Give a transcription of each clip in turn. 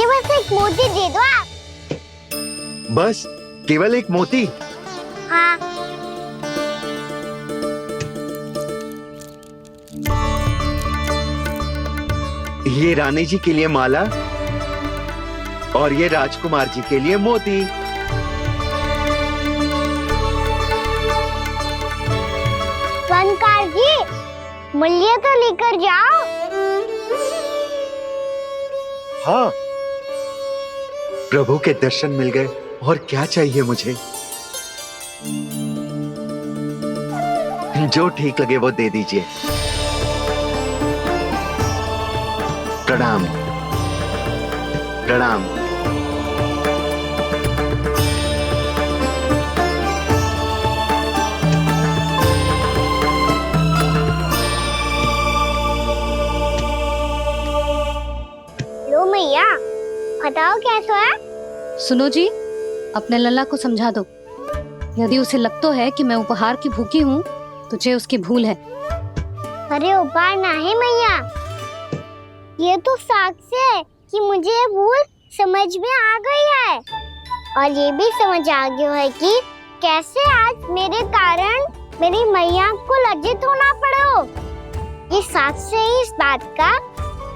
मुझे बस एक मोती दे दो आप। बस केवल एक मोती? हाँ। ये रानी जी के लिए माला और ये राजकुमार जी के लिए मोती। फनकार जी, मूल्य तो लेकर जाओ। हाँ, प्रभु के दर्शन मिल गए, और क्या चाहिए मुझे? जो ठीक लगे वो दे दीजिए। प्रणाम प्रणाम। लो मैया, बताओ कैसा है? सुनो जी, अपने लल्ला को समझा दो। यदि उसे लगता है कि मैं उपहार की भूखी हूँ, तो ये उसकी भूल है। अरे उपहार ना है मैया, ये तो साक्ष्य है कि मुझे ये भूल समझ में आ गई है, और ये भी समझ आ गया है कि कैसे आज मेरे कारण मेरी मैया को लज्जित होना पड़ो। ये साक्ष्य है इस बात का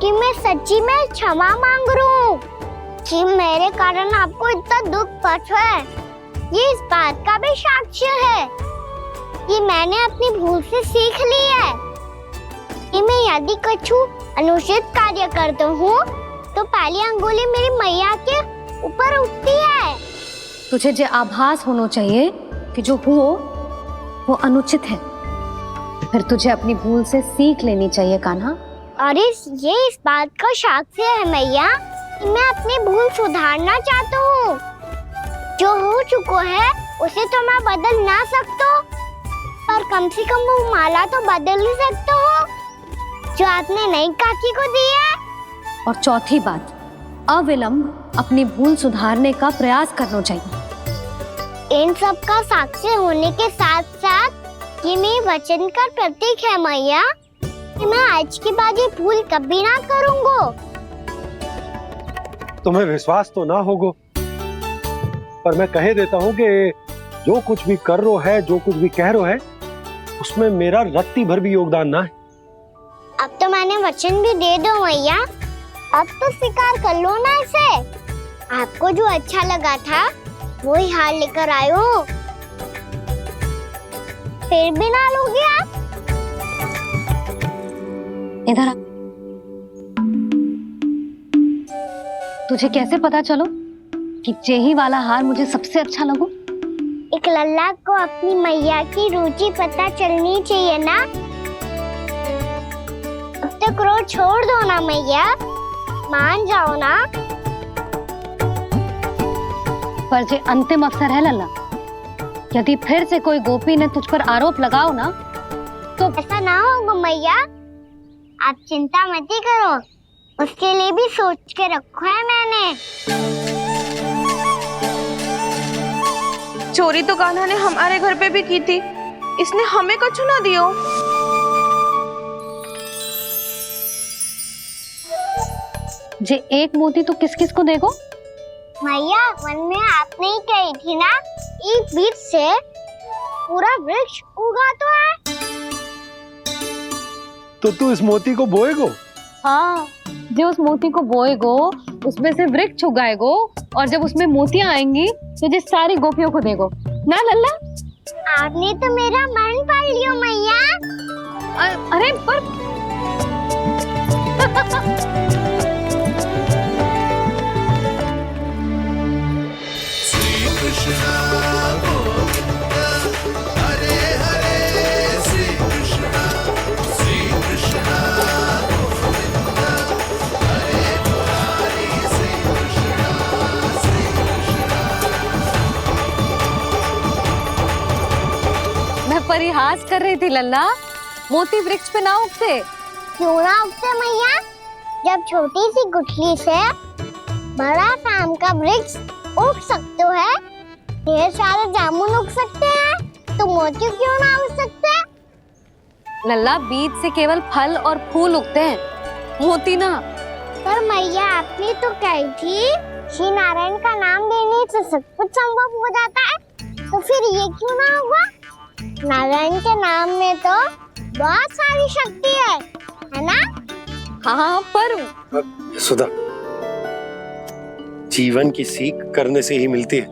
कि मैं सच्ची में क्षमा मांग रहा हूँ कि मेरे कारण आपको इतना दुख पहुंचा है। ये इस बात का भी साक्ष्य है कि मैंने अपनी भूल से सीख ली है कि मैं यदि कुछ अनुचित कार्य करता हूँ तो पहली अंगुली मेरी मैया के ऊपर उठती है। तुझे जो आभास होना चाहिए कि जो हुआ वो अनुचित है, फिर तुझे अपनी भूल से सीख लेनी चाहिए कान्हा। और ये इस बात का साक्ष्य है मैया कि मैं अपनी भूल सुधारना चाहता हूँ। जो हो चुका है उसे तो मैं बदल ना सकता, पर कम से कम वो माला तो बदल ही सकता हूँ जो आपने नई काकी को दी है। और चौथी बात, अविलंब अपनी भूल सुधारने का प्रयास करना चाहिए। इन सब का साक्ष्य होने के साथ साथ ये मेरे वचन का प्रतीक है मैया कि मैं आज के बाद ये भूल कभी ना करूँगा। तुम्हें विश्वास तो ना होगा, पर मैं कह देता हूँ कि जो कुछ भी कर रो है, जो कुछ भी कह रो है, उसमें मेरा रत्ती भर भी योगदान ना है। अब तो मैंने वचन भी दे दो मैया, अब तो स्वीकार कर लो ना इसे। आपको जो अच्छा लगा था वो ही हार लेकर आयो, फिर भी ना लोगे आप? इधर आ। तुझे कैसे पता चलो कि यही वाला हार मुझे सबसे अच्छा लगो? एक लल्ला को अपनी मैया की रुचि पता चलनी चाहिए ना। अब तक क्रोध छोड़ दो ना मैया, मान जाओ ना। पर ये अंतिम अवसर है लल्ला, यदि फिर से कोई गोपी ने तुझ पर आरोप लगाओ ना तो ऐसा ना होगा मैया, आप चिंता मत ही करो, उसके लिए भी सोच के रखा है मैंने। चोरी तो कान्हा ने हमारे घर पे भी की थी, इसने हमें कछु ना दियो। जे एक मोती तो किस किस को देगो? मैया, मन में आपने ही कही थी ना, एक बीज से पूरा वृक्ष उगा तो है। तो तू इस मोती को बोएगो? हाँ, जो उस मोती को बोएगो उसमें से वृक्ष उगाएगो, और जब उसमें मोतियां आएंगी तो जिस सारी गोपियों को देगो ना लल्ला। आपने तो मेरा मन पढ़ लियो मैया। अरे पर श्री कृष्णा गोविंद हरे हरे, श्री कृष्णा गोविंद हरे मुरारी, श्री कृष्णा मैं परिहास कर रही थी लल्ला, मोती वृक्ष पे ना उगते। क्यों ना उगते मैया, जब छोटी सी गुठली से बड़ा आम का वृक्ष उग सकते है, ढेर सारे जामुन उग सकते हैं, तो मोती क्यों ना उग सकते? लल्ला, बीज से केवल फल और फूल उगते हैं, मोती ना। पर मैया आपने तो कही थी श्री नारायण का नाम लेने से सब कुछ संभव हो जाता है, तो फिर ये क्यों ना हुआ? नारायण के नाम में तो बहुत सारी शक्ति है ना? हाँ पर सुधा, जीवन की सीख करने से ही मिलती है।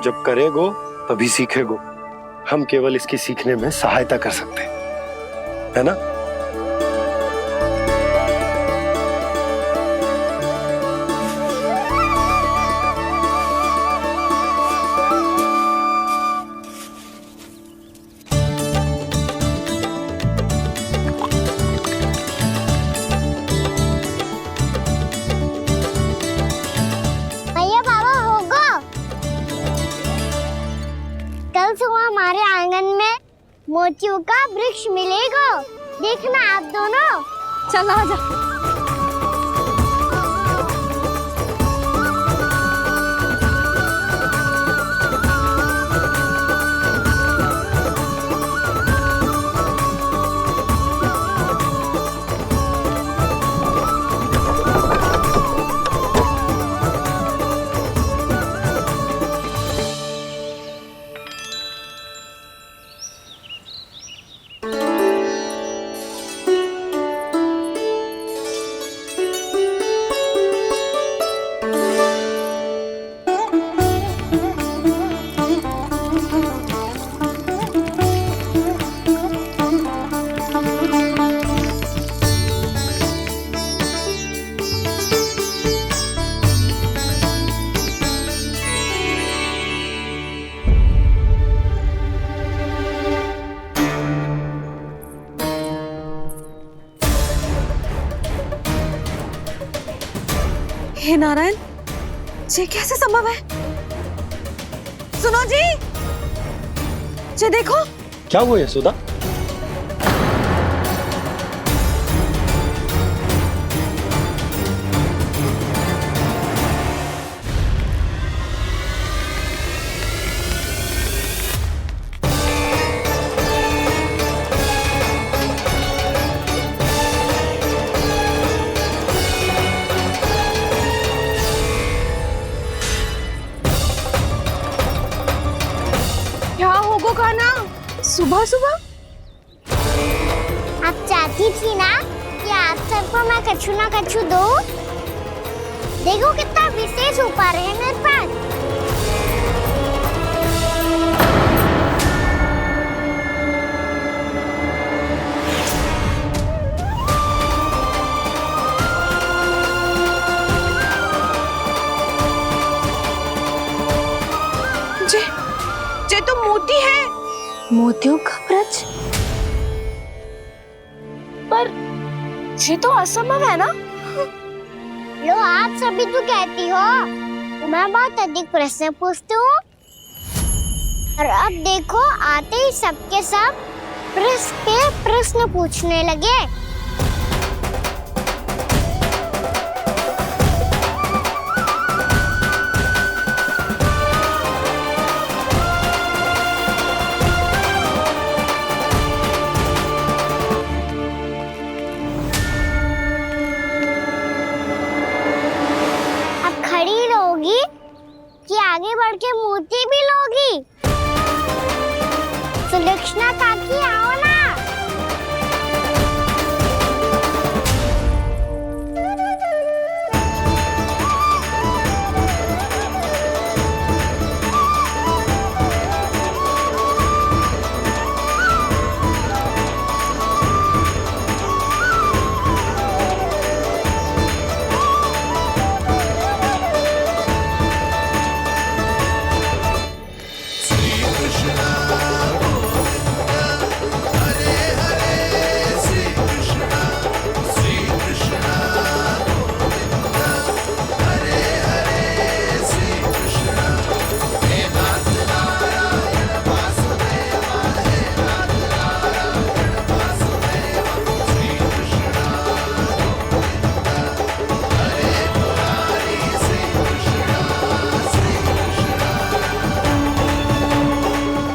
जब करेगो तभी सीखेगो। हम केवल इसकी सीखने में सहायता कर सकते हैं, है ना? भैया बाबा होगो, कल सुबह हमारे आंगन में मोतियों का वृक्ष मिलेगा, देखना आप दोनों। चल आ जा। हे नारायण, ये कैसे संभव है? सुनो जी, ये देखो। क्या हुआ है सुधा? क्या होगो खाना सुबह सुबह? आप चाहती थी ना कि आज सबको मैं कछु ना कछु दूं? देखो कितना विशेष उपहार है मेरे पास। ये तो मोती है। मोतियों का ब्रज? पर ये तो असंभव है ना? लो आप सभी तो कहती हो, मैं बहुत अधिक प्रश्न पूछती हूँ, और अब देखो आते ही सबके सब प्रश्न पे प्रश्न पूछने लगे। खड़ी लोगी कि आगे बढ़ के मोती भी लोगी? सुलक्षणा काकी आओ ना।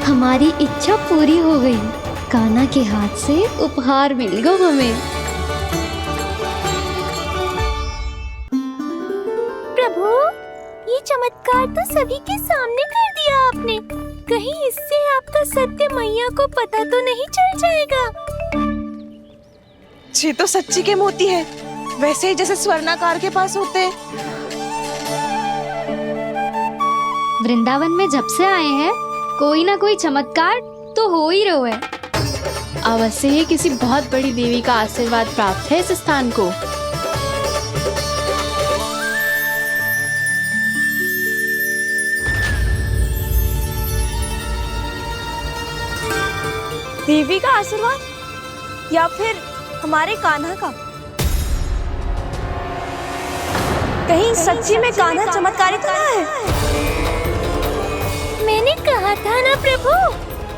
हमारी इच्छा पूरी हो गई। कान्हा के हाथ से उपहार मिल गया हमें। चमत्कार तो सभी के सामने कर दिया आपने। कहीं इससे आपका सत्य मैया को पता तो नहीं चल जाएगा? ये तो सच्ची के मोती है, वैसे ही जैसे स्वर्णाकार के पास होते हैं। वृंदावन में जब से आए हैं कोई ना कोई चमत्कार तो हो ही रहा है। अवश्य ही किसी बहुत बड़ी देवी का आशीर्वाद प्राप्त है इस स्थान को। देवी का आशीर्वाद या फिर हमारे कान्हा का? कहीं सच्ची में कान्हा चमत्कारी तो ना है? मैंने कहा था ना प्रभु,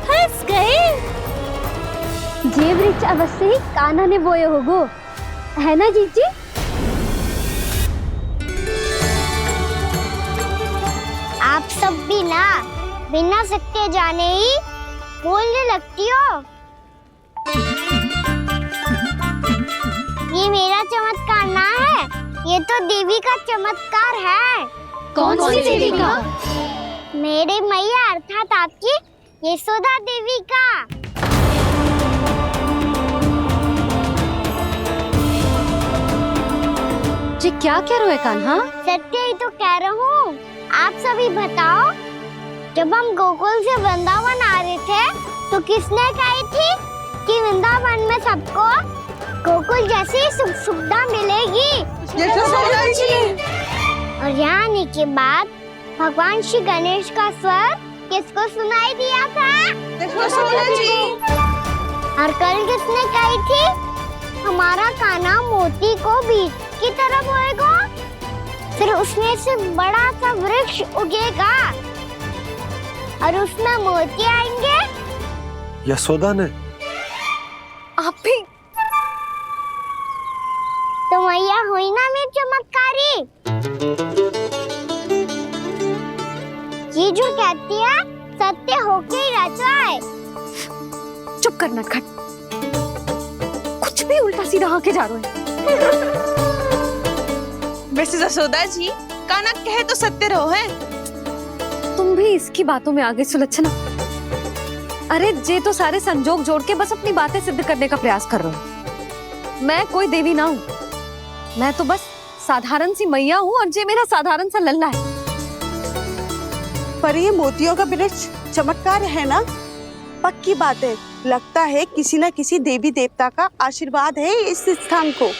फंस गए। ये वृक्ष अवश्य ही कान्हा ने बोए होगो, है ना जीजी? आप सब भी ना बिना सत्य जाने ही बोलने लगती हो। ये मेरा चमत्कार ना है, ये तो देवी का चमत्कार है। कौन सी देवी का? मेरे मैया अर्थात आपकी यशोदा देवी का। जी क्या कह रहे हो कान्हा? सत्य ही तो कह रहा हूँ। आप सभी बताओ, जब हम गोकुल से वृंदावन आ रहे थे तो किसने कही थी कि वृंदावन में सबको गोकुल जैसी सुख सुविधा मिलेगी? यशोदा जी। और यहाँ आने के बाद भगवान श्री गणेश का स्वर किसको सुनाई दिया था? यशोदा जी। और कल किसने कही थी हमारा कान्हा मोती को बीज की तरफ होएगा, फिर उसमें से बड़ा सा वृक्ष उगेगा और उसमें मोती आएंगे? यशोदा ने? आप भी तो मैया हुई ना मेरी चमत्कारी। ये जो कहती है सत्य होके ही रहता है। चुप कर नटखट, कुछ भी उल्टा सीधा आके जा रहे हैं। वैसे यशोदा जी, कान्हा कहे तो सत्य रहो है। तुम भी इसकी बातों में आगे सुलझना। अरे जे तो सारे संजोग जोड़ के बस अपनी बातें सिद्ध करने का प्रयास कर रहे हो। मैं कोई देवी ना हूँ, मैं तो बस साधारण सी मैया हूँ और जे मेरा साधारण सा लल्ला है। पर ये मोतियों का वृक्ष चमत्कार है ना? पक्की बात है, लगता है किसी न किसी देवी देवता का आशीर्वाद है इस स्थान को।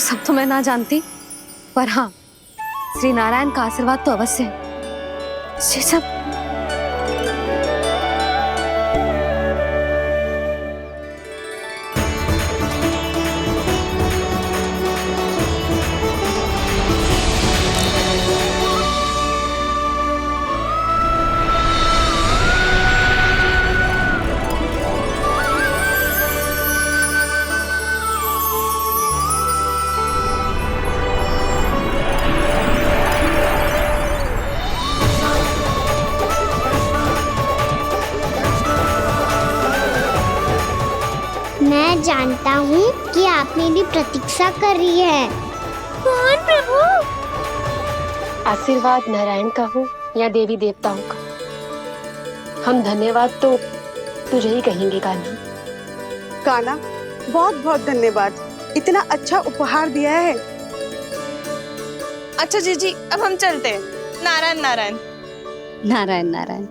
सब तो मैं ना जानती, पर हाँ, श्री नारायण का आशीर्वाद तो अवश्य है। ये सब मैं जानता हूँ कि आप मेरी प्रतीक्षा कर रही है। कौन प्रभु? आशीर्वाद नारायण का हो या देवी देवताओं का, हम धन्यवाद तो तुझे ही कहेंगे कान्हा। कान्हा, बहुत बहुत धन्यवाद, इतना अच्छा उपहार दिया है। अच्छा जीजी, अब हम चलते हैं। नारायण नारायण। नारायण नारायण।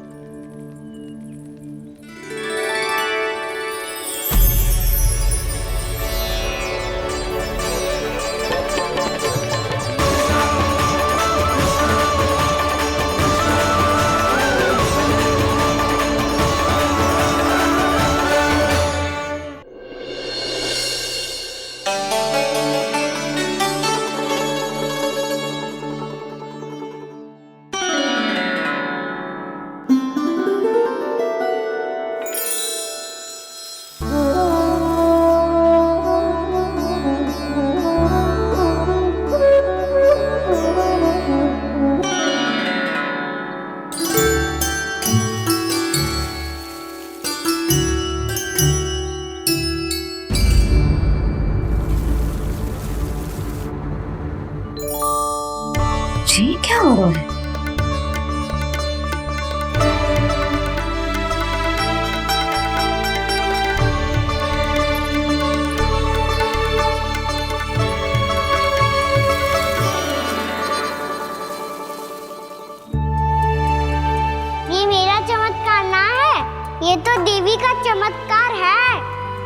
देवी का चमत्कार है,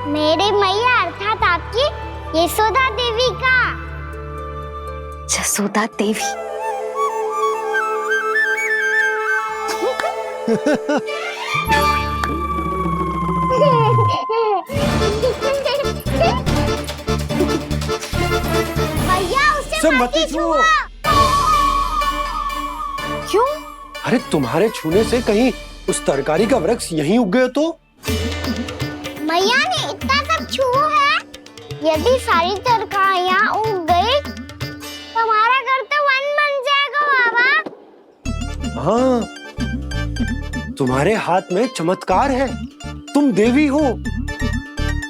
मेरे मैया अर्थात आपकी यशोदा देवी का। जसोदा देवी। भैया उसे सब मत मत छुओ। छुओ। क्यों? अरे तुम्हारे छूने से कहीं उस तरकारी का वृक्ष यहीं उग गए तो? मैया ने इतना सब छुआ है, यदि सारी तरकारियां उग गई तो हमारा घर तो वन बन जाएगा बाबा। हाँ, तुम्हारे हाथ में चमत्कार है, तुम देवी हो।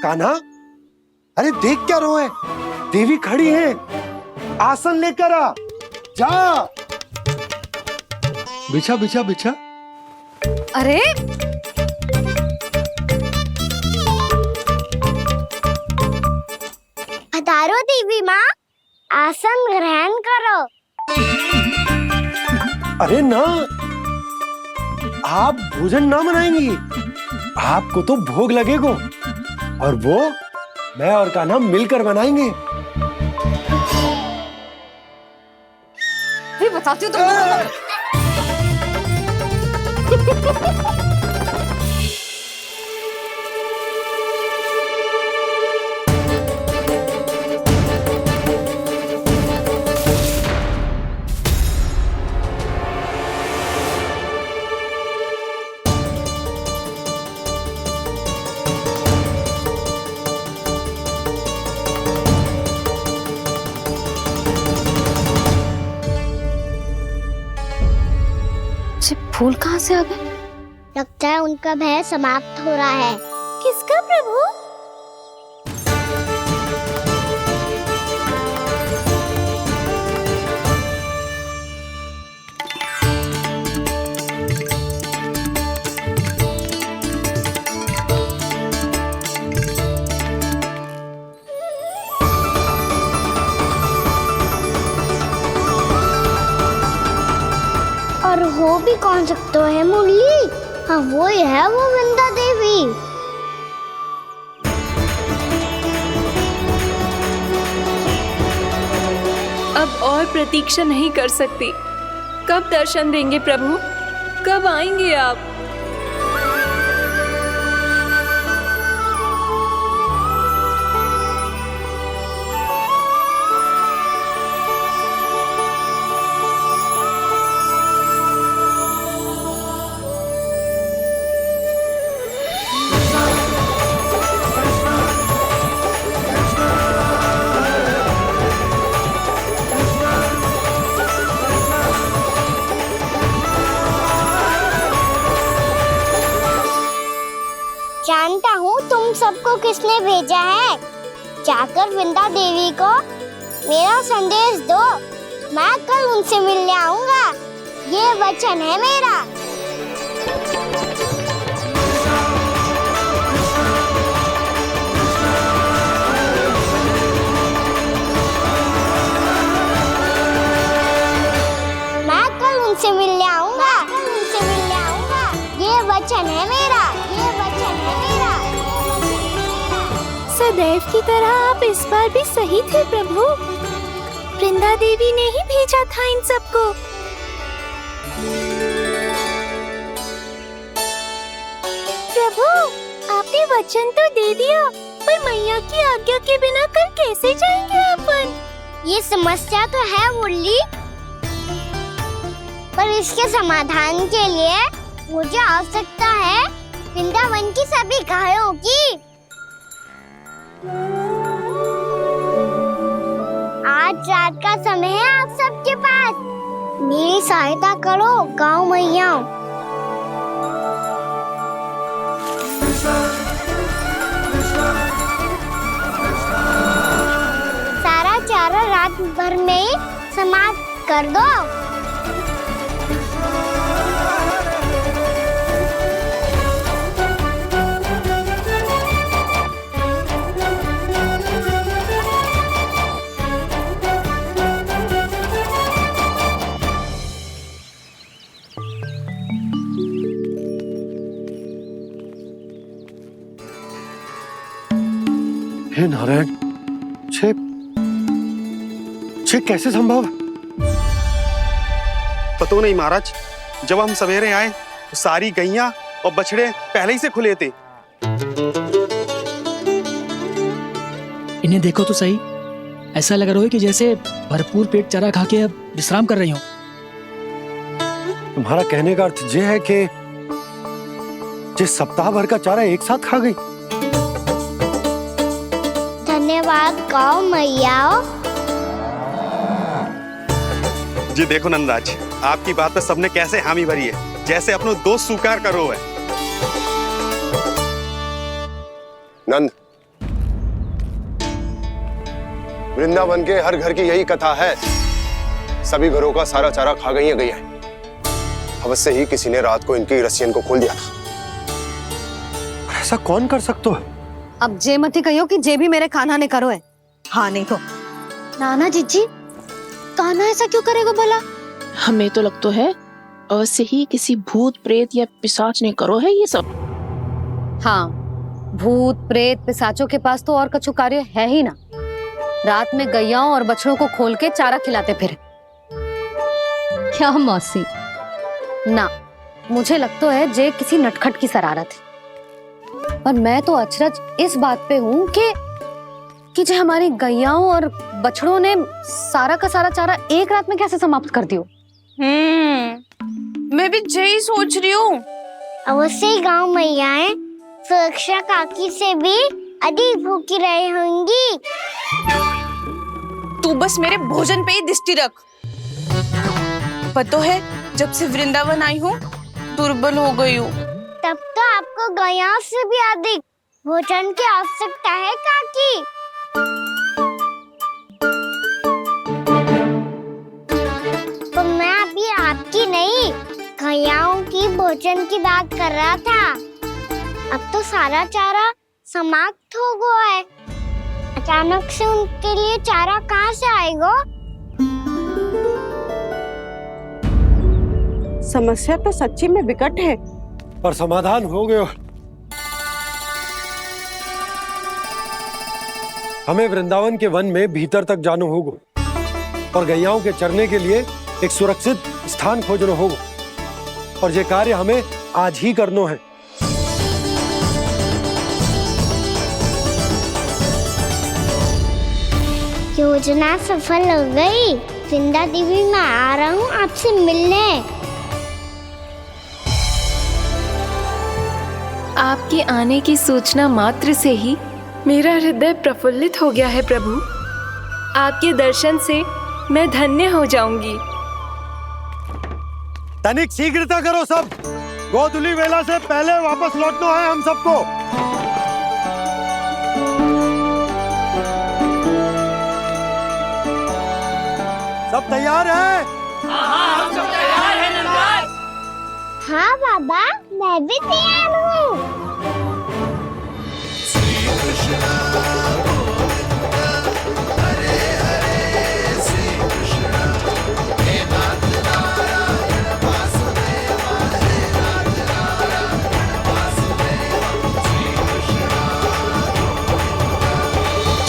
कान्हा, अरे देख क्या रो है, देवी खड़ी है, आसन लेकर आ, जा। बिछा बिछा बिछा। अरे पधारो देवी माँ, आसन ग्रहण करो। अरे ना, आप भोजन ना मनाएंगी, आपको तो भोग लगेगा और वो मैं और कान्हा मिलकर बनाएंगे। भी बताती हूँ तुम। फूल कहाँ से आ गए? लगता है उनका भय समाप्त हो रहा है। किसका प्रभु? और हो भी कौन सकता है मुरली? हाँ वो ही है, वो वृंदा देवी। अब और प्रतीक्षा नहीं कर सकती। कब दर्शन देंगे प्रभु? कब आएंगे आप? जानता हूँ तुम सबको किसने भेजा है। जाकर वृंदा देवी को मेरा संदेश दो, मैं कल उनसे मिलने आऊंगा, ये वचन है मेरा। मैं कल उनसे मिलने आऊंगा, ये वचन है मेरा, ये वचन है मेरा। सदैव की तरह आप इस बार भी सही थे प्रभु। वृंदा देवी ने ही भेजा था इन सबको। प्रभु, आपने वचन तो दे दिया, पर मैया की आज्ञा के बिना कल कैसे जाएंगे अपन? ये समस्या तो है मुरली, पर इसके समाधान के लिए मुझे आवश्यकता है वृंदावन की सभी गायों की। आज रात का समय है आप सबके पास, मेरी सहायता करो गाँव मैया। सारा चारा रात भर में ही समाप्त कर दो। हे नारायण, छे कैसे संभव? पता नहीं महाराज, जब हम सवेरे आए तो सारी गैया और बछड़े पहले ही से खुले थे। इन्हें देखो तो सही, ऐसा लग रहा है कि जैसे भरपूर पेट चारा खा के अब विश्राम कर रही हो। तुम्हारा कहने का अर्थ ये है कि जिस सप्ताह भर का चारा एक साथ खा गई। धन्यवाद गाओ मैया। जी देखो नंदराज, आपकी बात पे सबने कैसे हामी भरी है, जैसे अपनो दोस्त स्वीकार करो है। नंद, वृंदावन के हर घर की यही कथा है। सभी घरों का सारा चारा खा गई है गैया। अवश्य ही किसी ने रात को इनकी रस्सियन को खोल दिया था। ऐसा कौन कर सकता है? अब जे मती कहियो कि जे भी मेरे कान्हा ने करो है। हाँ नहीं तो नाना जीजी, कान्हा ऐसा क्यों करेगा भला? हमें तो लगता है अवश्य ही किसी भूत प्रेत या पिशाच ने करो है ये सब। हाँ, भूत प्रेत पिशाचों के पास तो और कछु कार्य है ही ना। रात में गैयाओं और बछड़ों को खोल के चारा खिलाते फिर। क्या मौसी? ना, मुझे लगता है जे किसी नटखट की शरारत है। पर मैं तो अचरज इस बात पे हूँ कि जो हमारी गैयाओं और बछड़ों ने सारा का सारा चारा एक रात में कैसे समाप्त कर दियो। मैं भी यही सोच रही हूँ। अवश्य ही गाँव मैयाएं सुरक्षा काकी से भी अधिक भूखी रही होंगी। तू बस मेरे भोजन पे ही दृष्टि रख। पता है, जब से वृंदावन आई हूँ दुर्बल हो गई हूँ। तब तो आपको गैया से भी अधिक भोजन की आवश्यकता है काकी। तो मैं अभी आपकी नहीं, गैयाओं की भोजन की बात कर रहा था। अब तो सारा चारा समाप्त हो गया है। अचानक से उनके लिए चारा कहाँ से आएगा? समस्या तो सच्ची में विकट है, पर समाधान हो गयो। हमें वृंदावन के वन में भीतर तक जाना होगा और गैयाओं के चरने के लिए एक सुरक्षित स्थान खोजना होगा, और ये कार्य हमें आज ही करना है। योजना सफल हो गई। वृंदा देवी, मैं आ रहा हूँ आपसे मिलने। आपके आने की सूचना मात्र से ही मेरा हृदय प्रफुल्लित हो गया है प्रभु। आपके दर्शन से मैं धन्य हो जाऊंगी। तनिक शीघ्रता करो सब, गोधुली वेला से पहले वापस लौटना है हम सबको। सब तैयार है? हाँ, हम सब तैयार हैं नंदराज। हाँ बाबा, मैं भी तैयार हूँ। श्री कृष्ण हरे हरे, श्री कृष्ण हे नाथ नारायण वासुदेवा, हे नाथ नारायण वासुदेवा, श्री कृष्ण।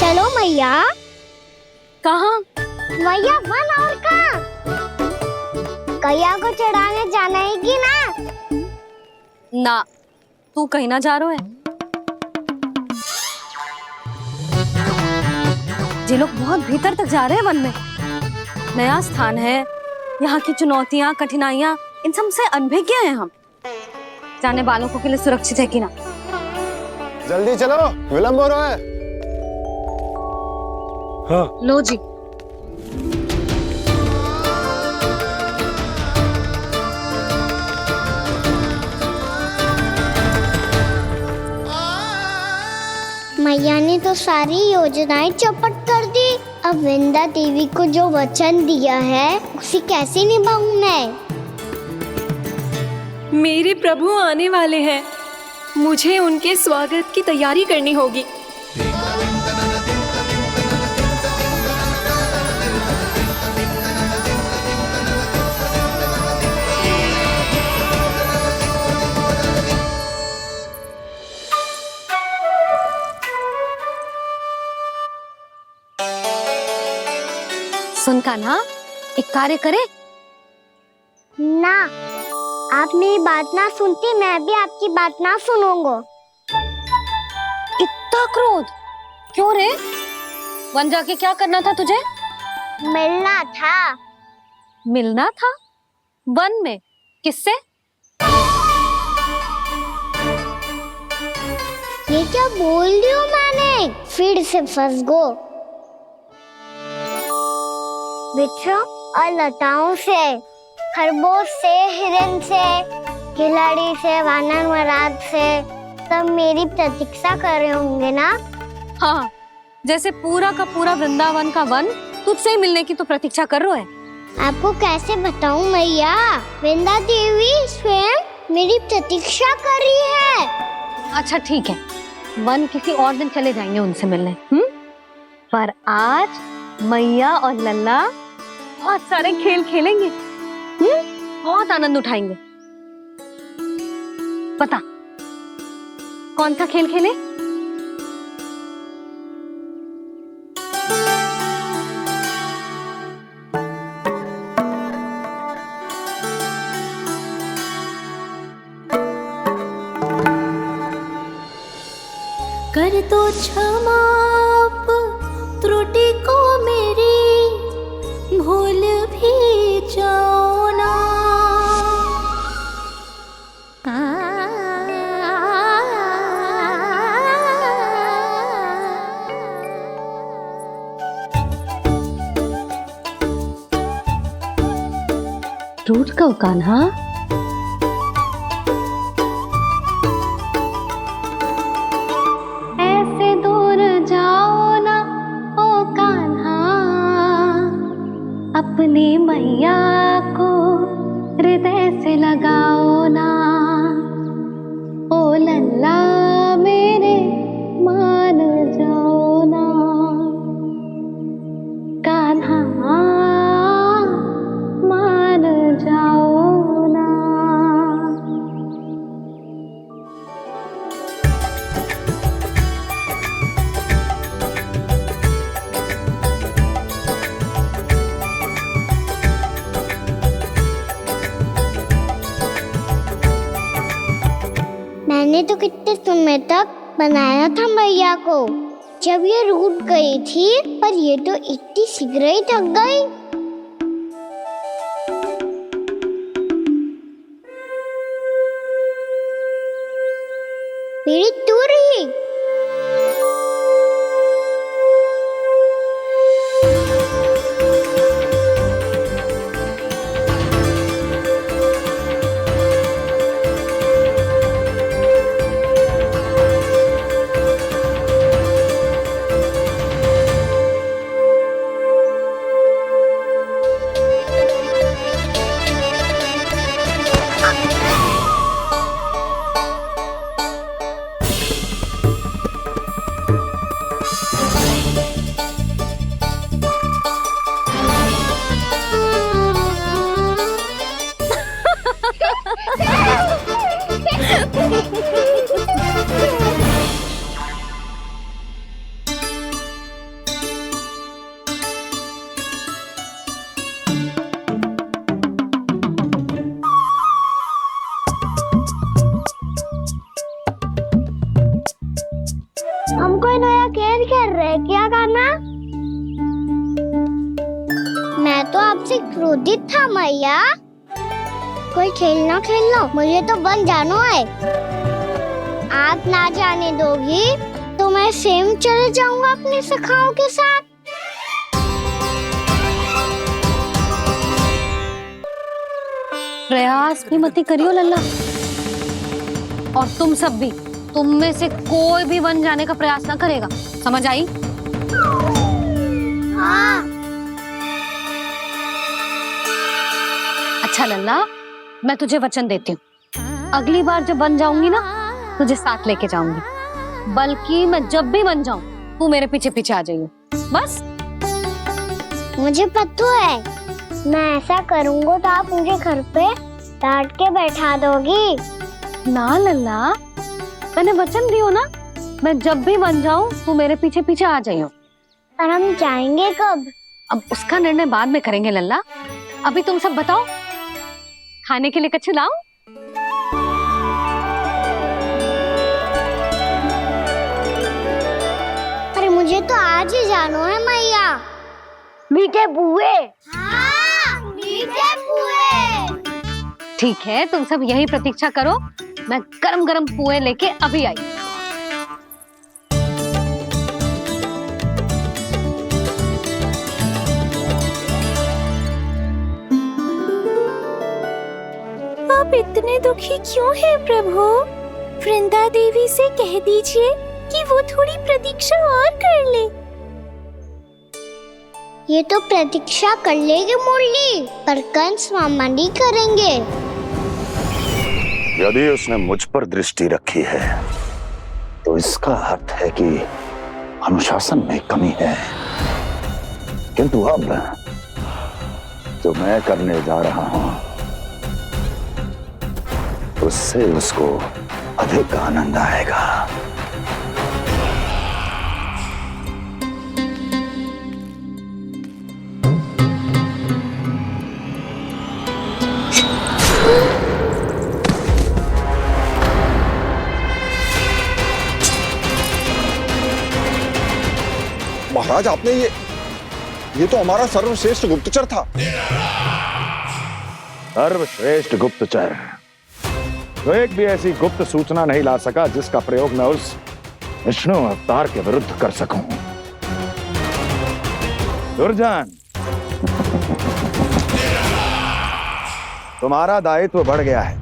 चलो मैया। कहाँ? मैया वन और कहाँ? गैया को चढ़ाने जाना है कि ना? ना, तू कहीं ना जा रहा है। ये लोग बहुत भीतर तक जा रहे हैं वन में। नया स्थान है, यहाँ की चुनौतियाँ कठिनाइयाँ इन सब से अनभिज्ञ हैं हम। जाने बालकों के लिए सुरक्षित है कि ना? जल्दी चलो, विलंब हो रहा है। हाँ। लो जी। मैया ने तो सारी योजनाएं चौपट कर दी। अब वृंदा देवी को जो वचन दिया है उसे कैसे निभाऊं मैं? मेरे प्रभु आने वाले हैं, मुझे उनके स्वागत की तैयारी करनी होगी। सुन कान्हा, एक कार्य करे ना, आप मेरी बात ना सुनती, मैं भी आपकी बात ना सुनूंगा। इतना क्रोध क्यों रे? वन जाके क्या करना था तुझे? मिलना था। मिलना था? वन में? किससे? ये क्या बोल रही हूँ मैंने? फिर से फंस गो। वृक्षों और लताओं से, खरगोश से, हिरन से, खिलाड़ी से, वानर महाराज से, सब मेरी प्रतीक्षा कर रहे होंगे ना? हाँ, जैसे पूरा का पूरा वृंदावन का वन तुझसे ही मिलने की तो प्रतीक्षा कर रहा है। आपको कैसे बताऊं मैया? वृंदा देवी स्वयं मेरी प्रतीक्षा कर रही है। अच्छा ठीक है, वन किसी और दिन चले जाएंगे उनसे मिलने। पर आज मैया और लल्ला बहुत सारे खेल खेलेंगे। बहुत आनंद उठाएंगे। पता कौन सा खेल खेले? कर दो क्षमा त्रुटि को मेरी, भूल भी जाओ ना। टूट गओ कान्हा? ऐसे दूर जाओ ना ओ कान्हा, अपनी मैया को हृदय से लगाओ ना। ओ लल्ला मेरे मान जाओ ना, कान्हा मान जाओ ना। मैंने तो कितने समय तक बनाया था मैया को, जब ये रूठ गई थी, पर ये तो इतनी शीघ्र ही थक गई। मेरी दूर ही। हम कोई नया खेल खेल रहे हैं क्या करना? मैं तो आपसे क्रोधित था मैया। कोई खेलना खेलना, मुझे तो बन जानो है। आप ना जाने दोगी तो मैं स्वयं चले जाऊंगा अपने सखाओं के साथ। प्रयास भी मत करियो लल्ला, और तुम सब भी, तुम में से कोई भी वन जाने का प्रयास ना करेगा, समझ आई? हाँ। अच्छा लल्ला, मैं तुझे वचन देती हूँ, अगली बार जब बन जाऊंगी ना, तुझे साथ लेके जाऊंगी। बल्कि मैं जब भी बन जाऊं, तू मेरे पीछे पीछे आ जाइयो, बस। मुझे पता है, मैं ऐसा करूंगा तो आप मुझे घर पे डांट के बैठा दोगी। ना लल्ला, मैंने वचन दियो ना, मैं जब भी बन जाऊं तू मेरे पीछे पीछे आ जाइयो। और हम जाएंगे कब? अब उसका निर्णय बाद में करेंगे लल्ला। अभी तुम सब बताओ, खाने के लिए कुछ लाऊं? अरे मुझे तो आज ही जाना है मैया। मीठे बुए। हाँ, मीठे बुए। ठीक है, तुम सब यही प्रतीक्षा करो, मैं गरम गरम पुए लेके अभी आई। आप इतने दुखी क्यों हैं प्रभु? वृंदा देवी से कह दीजिए कि वो थोड़ी प्रतीक्षा और कर ले। ये तो प्रतीक्षा कर लेगी मुरली, पर कंस मामा नहीं करेंगे। यदि उसने मुझ पर दृष्टि रखी है तो इसका अर्थ है कि अनुशासन में कमी है। किंतु अब जो मैं करने जा रहा हूं उससे उसको अधिक आनंद आएगा। महाराज, आपने ये तो हमारा सर्वश्रेष्ठ गुप्तचर था। सर्वश्रेष्ठ गुप्तचर जो एक भी ऐसी गुप्त सूचना नहीं ला सका जिसका प्रयोग मैं उस विष्णु अवतार के विरुद्ध कर सकूं। दुर्जन, तुम्हारा दायित्व बढ़ गया है।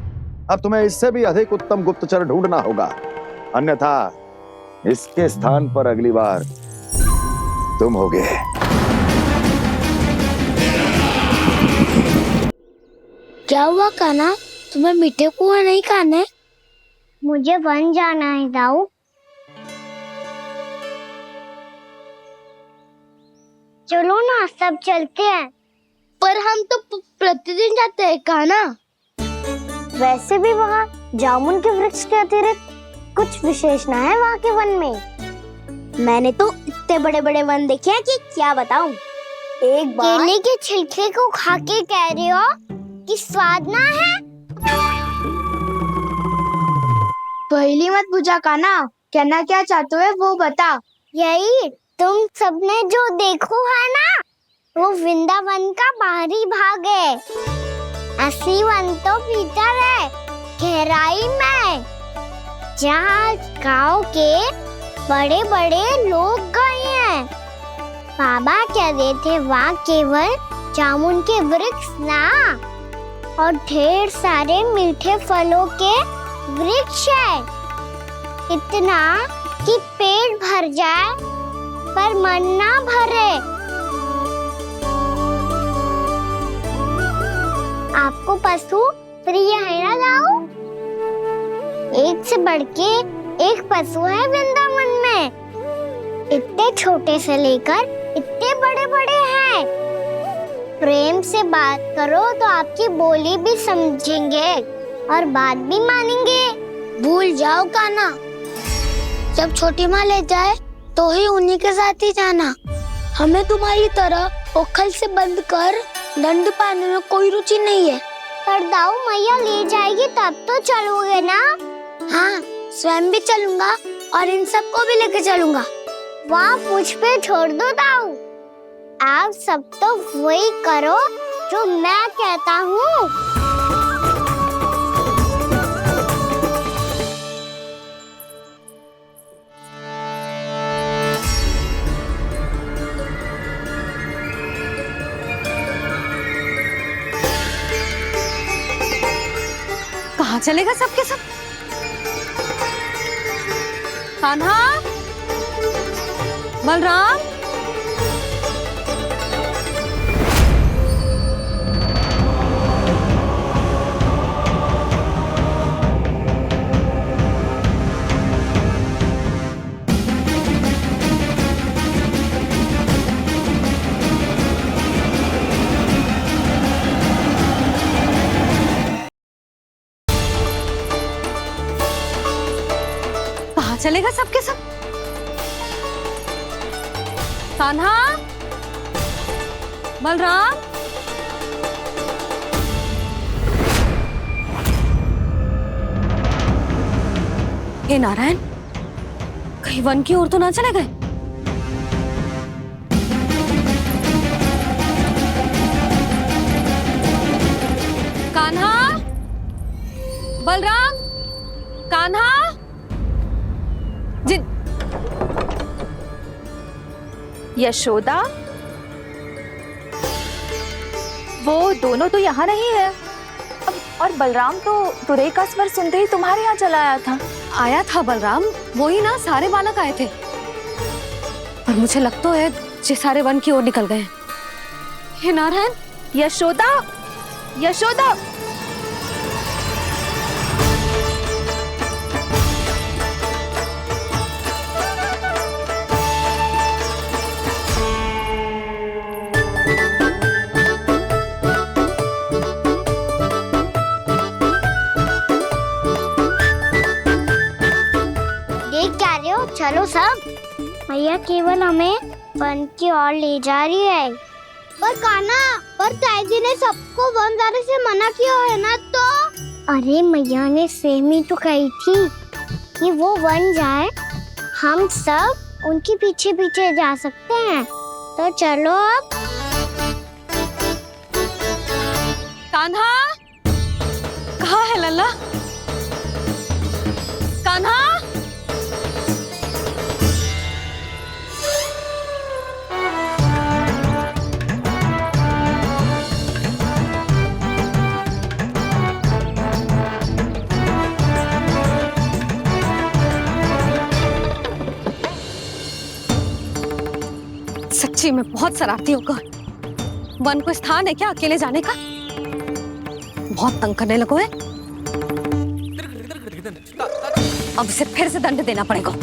अब तुम्हें इससे भी अधिक उत्तम गुप्तचर ढूंढना होगा, अन्यथा इसके स्थान पर अगली बार तुम होगे। क्या हुआ कान्हा, तुम्हें मीठे पुआ नहीं खाने? मुझे वन जाना है दाऊ। चलो ना, सब चलते हैं। पर हम तो प्रतिदिन जाते हैं कान्हा। वैसे भी वहाँ जामुन के वृक्ष के अतिरिक्त कुछ विशेष ना है वहाँ के वन में। मैंने तो इतने बड़े बड़े वन देखे हैं कि क्या बताऊं। एक बार केले के छिलके को खा के कह रहे हो कि स्वाद ना है? पहली मत पूछा कान्हा, कहना क्या चाहते हो वो बता। यही तुम सबने जो देखो है ना, वो वृंदावन का बाहरी भाग है। असली वन तो भीतर है, गहराई में, जहाँ गांव के बड़े बड़े लोग गए हैं। बाबा कह रहे थे वहाँ केवल जामुन के वृक्ष ना, और ढेर सारे मीठे फलों के वृक्ष है। इतना कि पेट भर जाए पर मन ना भरे। आपको पशु प्रिय है ना दाऊ? एक से बढ़ के एक पशु है वृंदावन में। इतने छोटे से लेकर इतने बड़े बड़े हैं। प्रेम से बात करो तो आपकी बोली भी समझेंगे और बात भी मानेंगे। भूल जाओ कान्हा, जब छोटी माँ ले जाए तो ही उन्हीं के साथ ही जाना। हमें तुम्हारी तरह ओखल से बंद कर दंड पाने में कोई रुचि नहीं है। पर दाऊ मैया ले जाएगी तब तो चलोगे ना? हाँ, स्वयं भी चलूंगा और इन सबको भी लेके चलूंगा। वहाँ मुझ पे छोड़ दो दाऊ। आप सब तो वही करो जो मैं कहता हूँ। कहाँ चलेगा सबके सब? कान्हा, बलराम, कहाँ चलेगा सबके सब? कान्हा, बलराम, हे नारायण, कहीं वन की ओर तो ना चले गए? कान्हा, बलराम, कान्हा, जिन यशोदा, वो दोनों तो यहाँ नहीं है। अब और बलराम तो तुरई का स्वर सुनते ही तुम्हारे यहाँ चला आया था। आया था बलराम, वही ना सारे बालक आए थे। पर मुझे लगता है ये सारे वन की ओर निकल गए। हे नारायण, यशोदा, यशोदा, देख क्या रहे हो? चलो सब। मैया केवल हमें वन की ओर ले जा रही है। पर कान्हा, पर ताईजी ने सबको वन जाने से मना किया है ना तो? अरे मैया ने सेम ही तो कही थी कि वो वन जाए, हम सब उनके पीछे पीछे जा सकते हैं। तो चलो अब। कान्हा, कहाँ है लल्ला? कान्हा, सच्ची में बहुत शरारती होकर। वन को स्थान है क्या अकेले जाने का? बहुत तंग करने लगो है। अब इसे फिर से दंड देना पड़ेगा।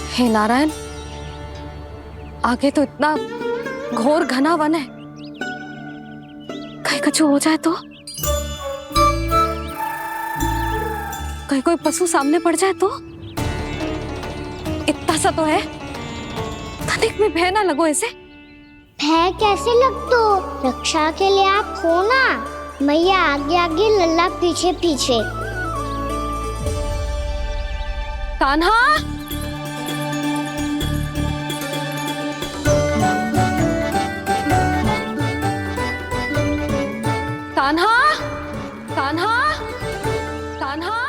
हे नारायण, आगे तो इतना घोर घना वन है, कहीं कुछ हो जाए तो? कहीं कोई पशु सामने पड़ जाए तो? इतना सा तो है, तनिक में भय ना लगो ऐसे। भय कैसे लग तो? रक्षा के लिए आप हो ना। मैया आगे आगे, लल्ला पीछे पीछे। कान्हा, कान्हा, कान्हा, कान्हा,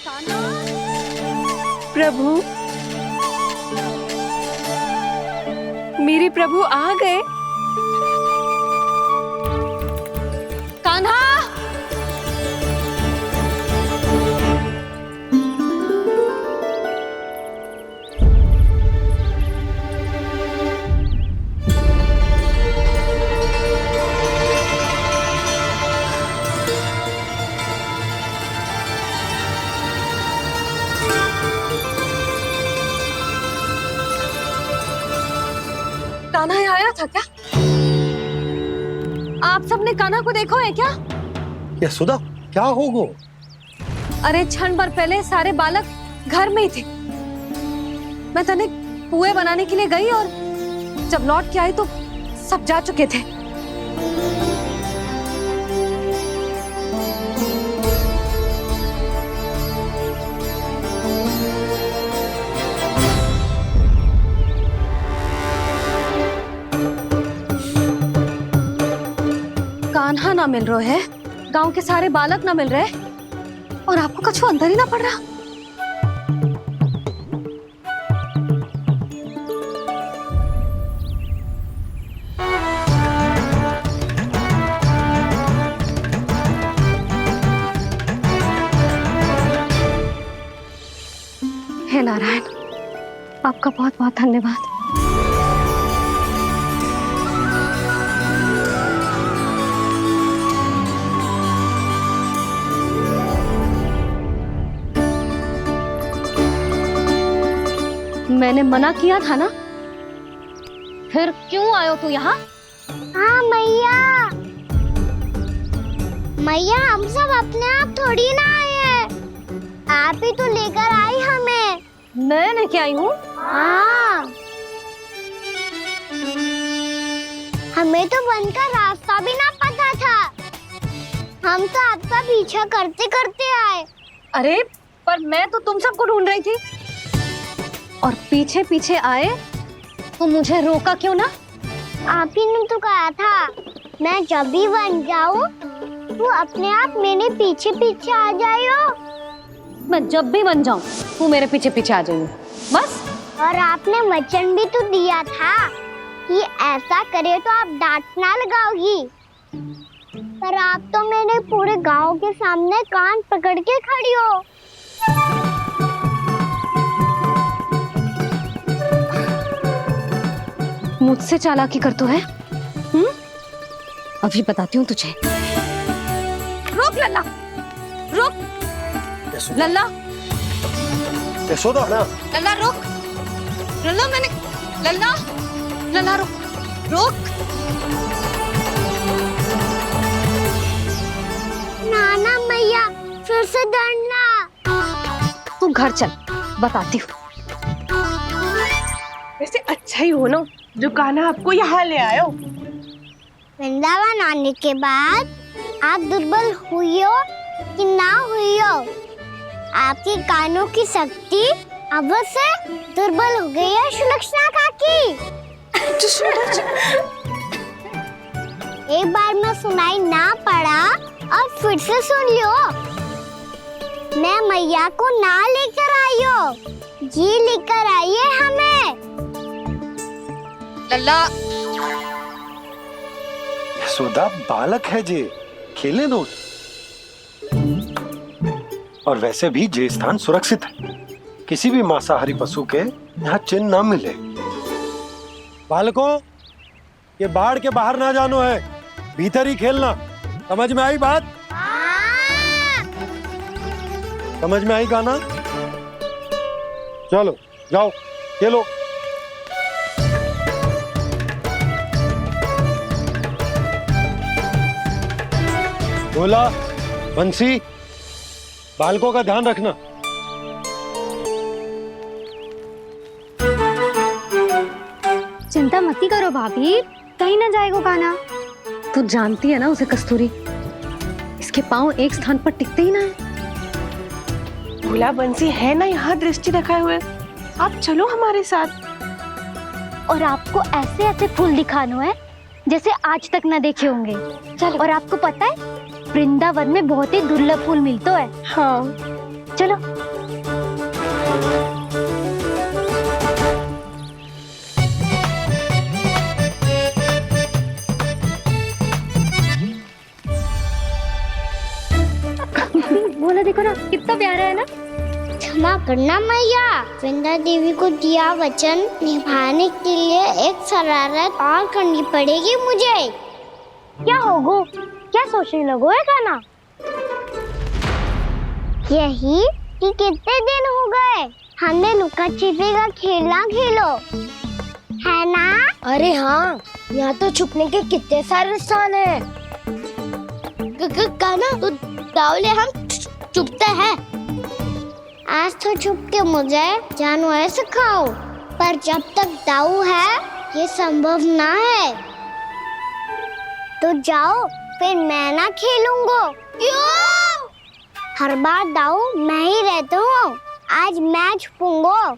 कान्हा। प्रभु, मेरे प्रभु आ गए। कान्हा, कान्हा यहाँ आया था क्या? आप सबने कान्हा को देखो है क्या? यशोदा, क्या होगा? अरे क्षण भर पहले सारे बालक घर में ही थे। मैं तनिक पुए बनाने के लिए गई और जब लौट के आई तो सब जा चुके थे। कान्हा ना मिल रहा है, गांव के सारे बालक ना मिल रहे, और आपको कछु अंदर ही ना पड़ रहा। हे नारायण, आपका बहुत बहुत धन्यवाद। मैंने मना किया था ना, फिर क्यों आयो तू यहाँ? हाँ मैया, मैया हम सब अपने आप थोड़ी ना आए हैं, आप ही तो लेकर आई हमें। मैं लेके आई हूँ? हाँ, हमें तो वन का रास्ता भी ना पता था, हम तो आपका पीछा करते करते आए। अरे पर मैं तो तुम सबको ढूंढ रही थी, और पीछे पीछे आए तो मुझे रोका क्यों ना? आप ही ने तो कहा था मैं जब भी बन जाऊं तू अपने आप मेरे पीछे पीछे आ जाइयो। मैं जब भी बन जाऊं तू मेरे पीछे पीछे आ जाइयो, बस। और आपने वचन भी तो दिया था कि ऐसा करे तो आप डांट ना लगाओगी, पर आप तो मेरे पूरे गांव के सामने कान पकड़ के खड़ी हो। मुझसे चालाकी कर तो है? अभी बताती हूँ तुझे। रुक लल्ला, रुक लल्ला, यशोदा ना, लल्ला रुक, लल्ला मैंने, लल्ला, लल्ला रुक, रुक। नाना मैया फिर से डरना। तू घर चल, बताती हूँ। वैसे अच्छा ही हो ना जो कान्हा आपको यहाँ ले आयो। वृंदावन आने के बाद आप दुर्बल हुई हो कि ना हुई हो, आपके कानों की शक्ति अब से दुर्बल हो गई है सुलक्षणा काकी। एक बार में सुनाई ना पड़ा और फिर से सुन लियो। मैं मैया को ना लेकर आई हो, जी लेकर आई है हमें। लल्ला, यशोदा बालक है जे, खेले दो। और वैसे भी जे स्थान सुरक्षित है, किसी भी मांसाहारी पशु के यहाँ चिन्ह ना मिले। बालकों, ये बाढ़ के बाहर ना जानो है, भीतर ही खेलना। समझ में आई बात? समझ में आई गाना? चलो जाओ खेलो। बोला बंसी, बालकों का ध्यान रखना। चिंता मत करो भाभी, कहीं ना जाएगा कान्हा। तू जानती है ना उसे कस्तूरी, इसके पांव एक स्थान पर टिकते ही ना है। भोला बंसी है ना यहाँ दृष्टि रखाए हुए, आप चलो हमारे साथ। और आपको ऐसे ऐसे फूल दिखानो है जैसे आज तक ना देखे होंगे। चलो। और आपको पता है वृंदावन में बहुत ही दुर्लभ फूल मिलते हैं। हाँ चलो। बोला देखो ना कितना प्यारा है ना। क्षमा करना मैया, वृंदा देवी को दिया वचन निभाने के लिए एक शरारत और करनी पड़ेगी मुझे। क्या होगो? क्या सोचने लगो है कान्हा? यही कि कितने दिन हो गए हमने लुका छिपी का खेलना खेलो, है ना? अरे हाँ, यहाँ तो छुपने के कितने सारे स्थान है। कान्हा तो दावले हम छुपते हैं। आज तो छुप के मुझे जानवर सिखाओ, पर जब तक दाऊ है ये संभव ना है। तो जाओ, फिर मैं ना खेलूंगा। क्यों? हर बार दाऊ मैं ही रहता हूँ, आज मैं छुपूंगा।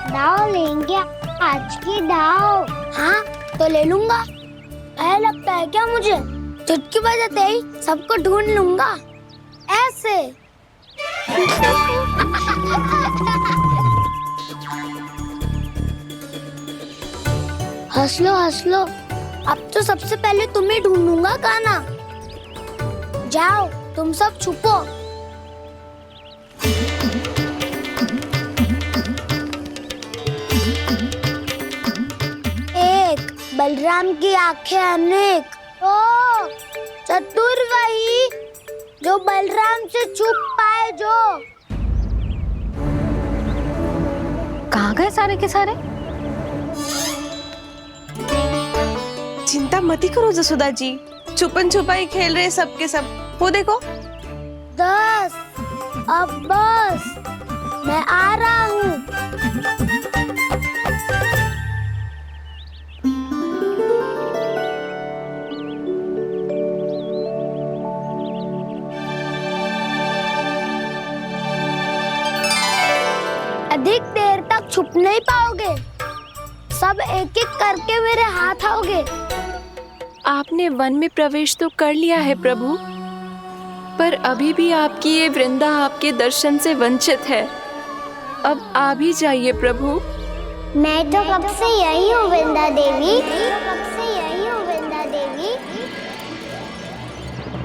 दाऊ लेंगे आज की दाऊ। हाँ तो ले लूंगा। ऐसा लगता है क्या मुझे? चुटकी बजाते ही सबको ढूंढ लूंगा ऐसे। हंस लो, अब तो सबसे पहले तुम्हें ढूंढूंगा कान्हा। जाओ तुम सब छुपो। एक, बलराम की आंखें अनेक। ओ, चतुर वही जो बलराम से छुप पाए। जो कहाँ गए सारे के सारे। चिंता मत करो जसोदा जी, छुपन छुपाई खेल रहे सबके सब। वो देखो 10 अब बस, मैं आ रहा हूँ। अधिक देर तक छुप नहीं पाओगे, सब एक एक करके मेरे हाथ आओगे। आपने वन में प्रवेश तो कर लिया है प्रभु, पर अभी भी आपकी ये वृंदा आपके दर्शन से वंचित है। अब आ भी जाइए प्रभु। मैं तो कब से यही हूँ वृंदा देवी, कब से यही हूँ वृंदा देवी।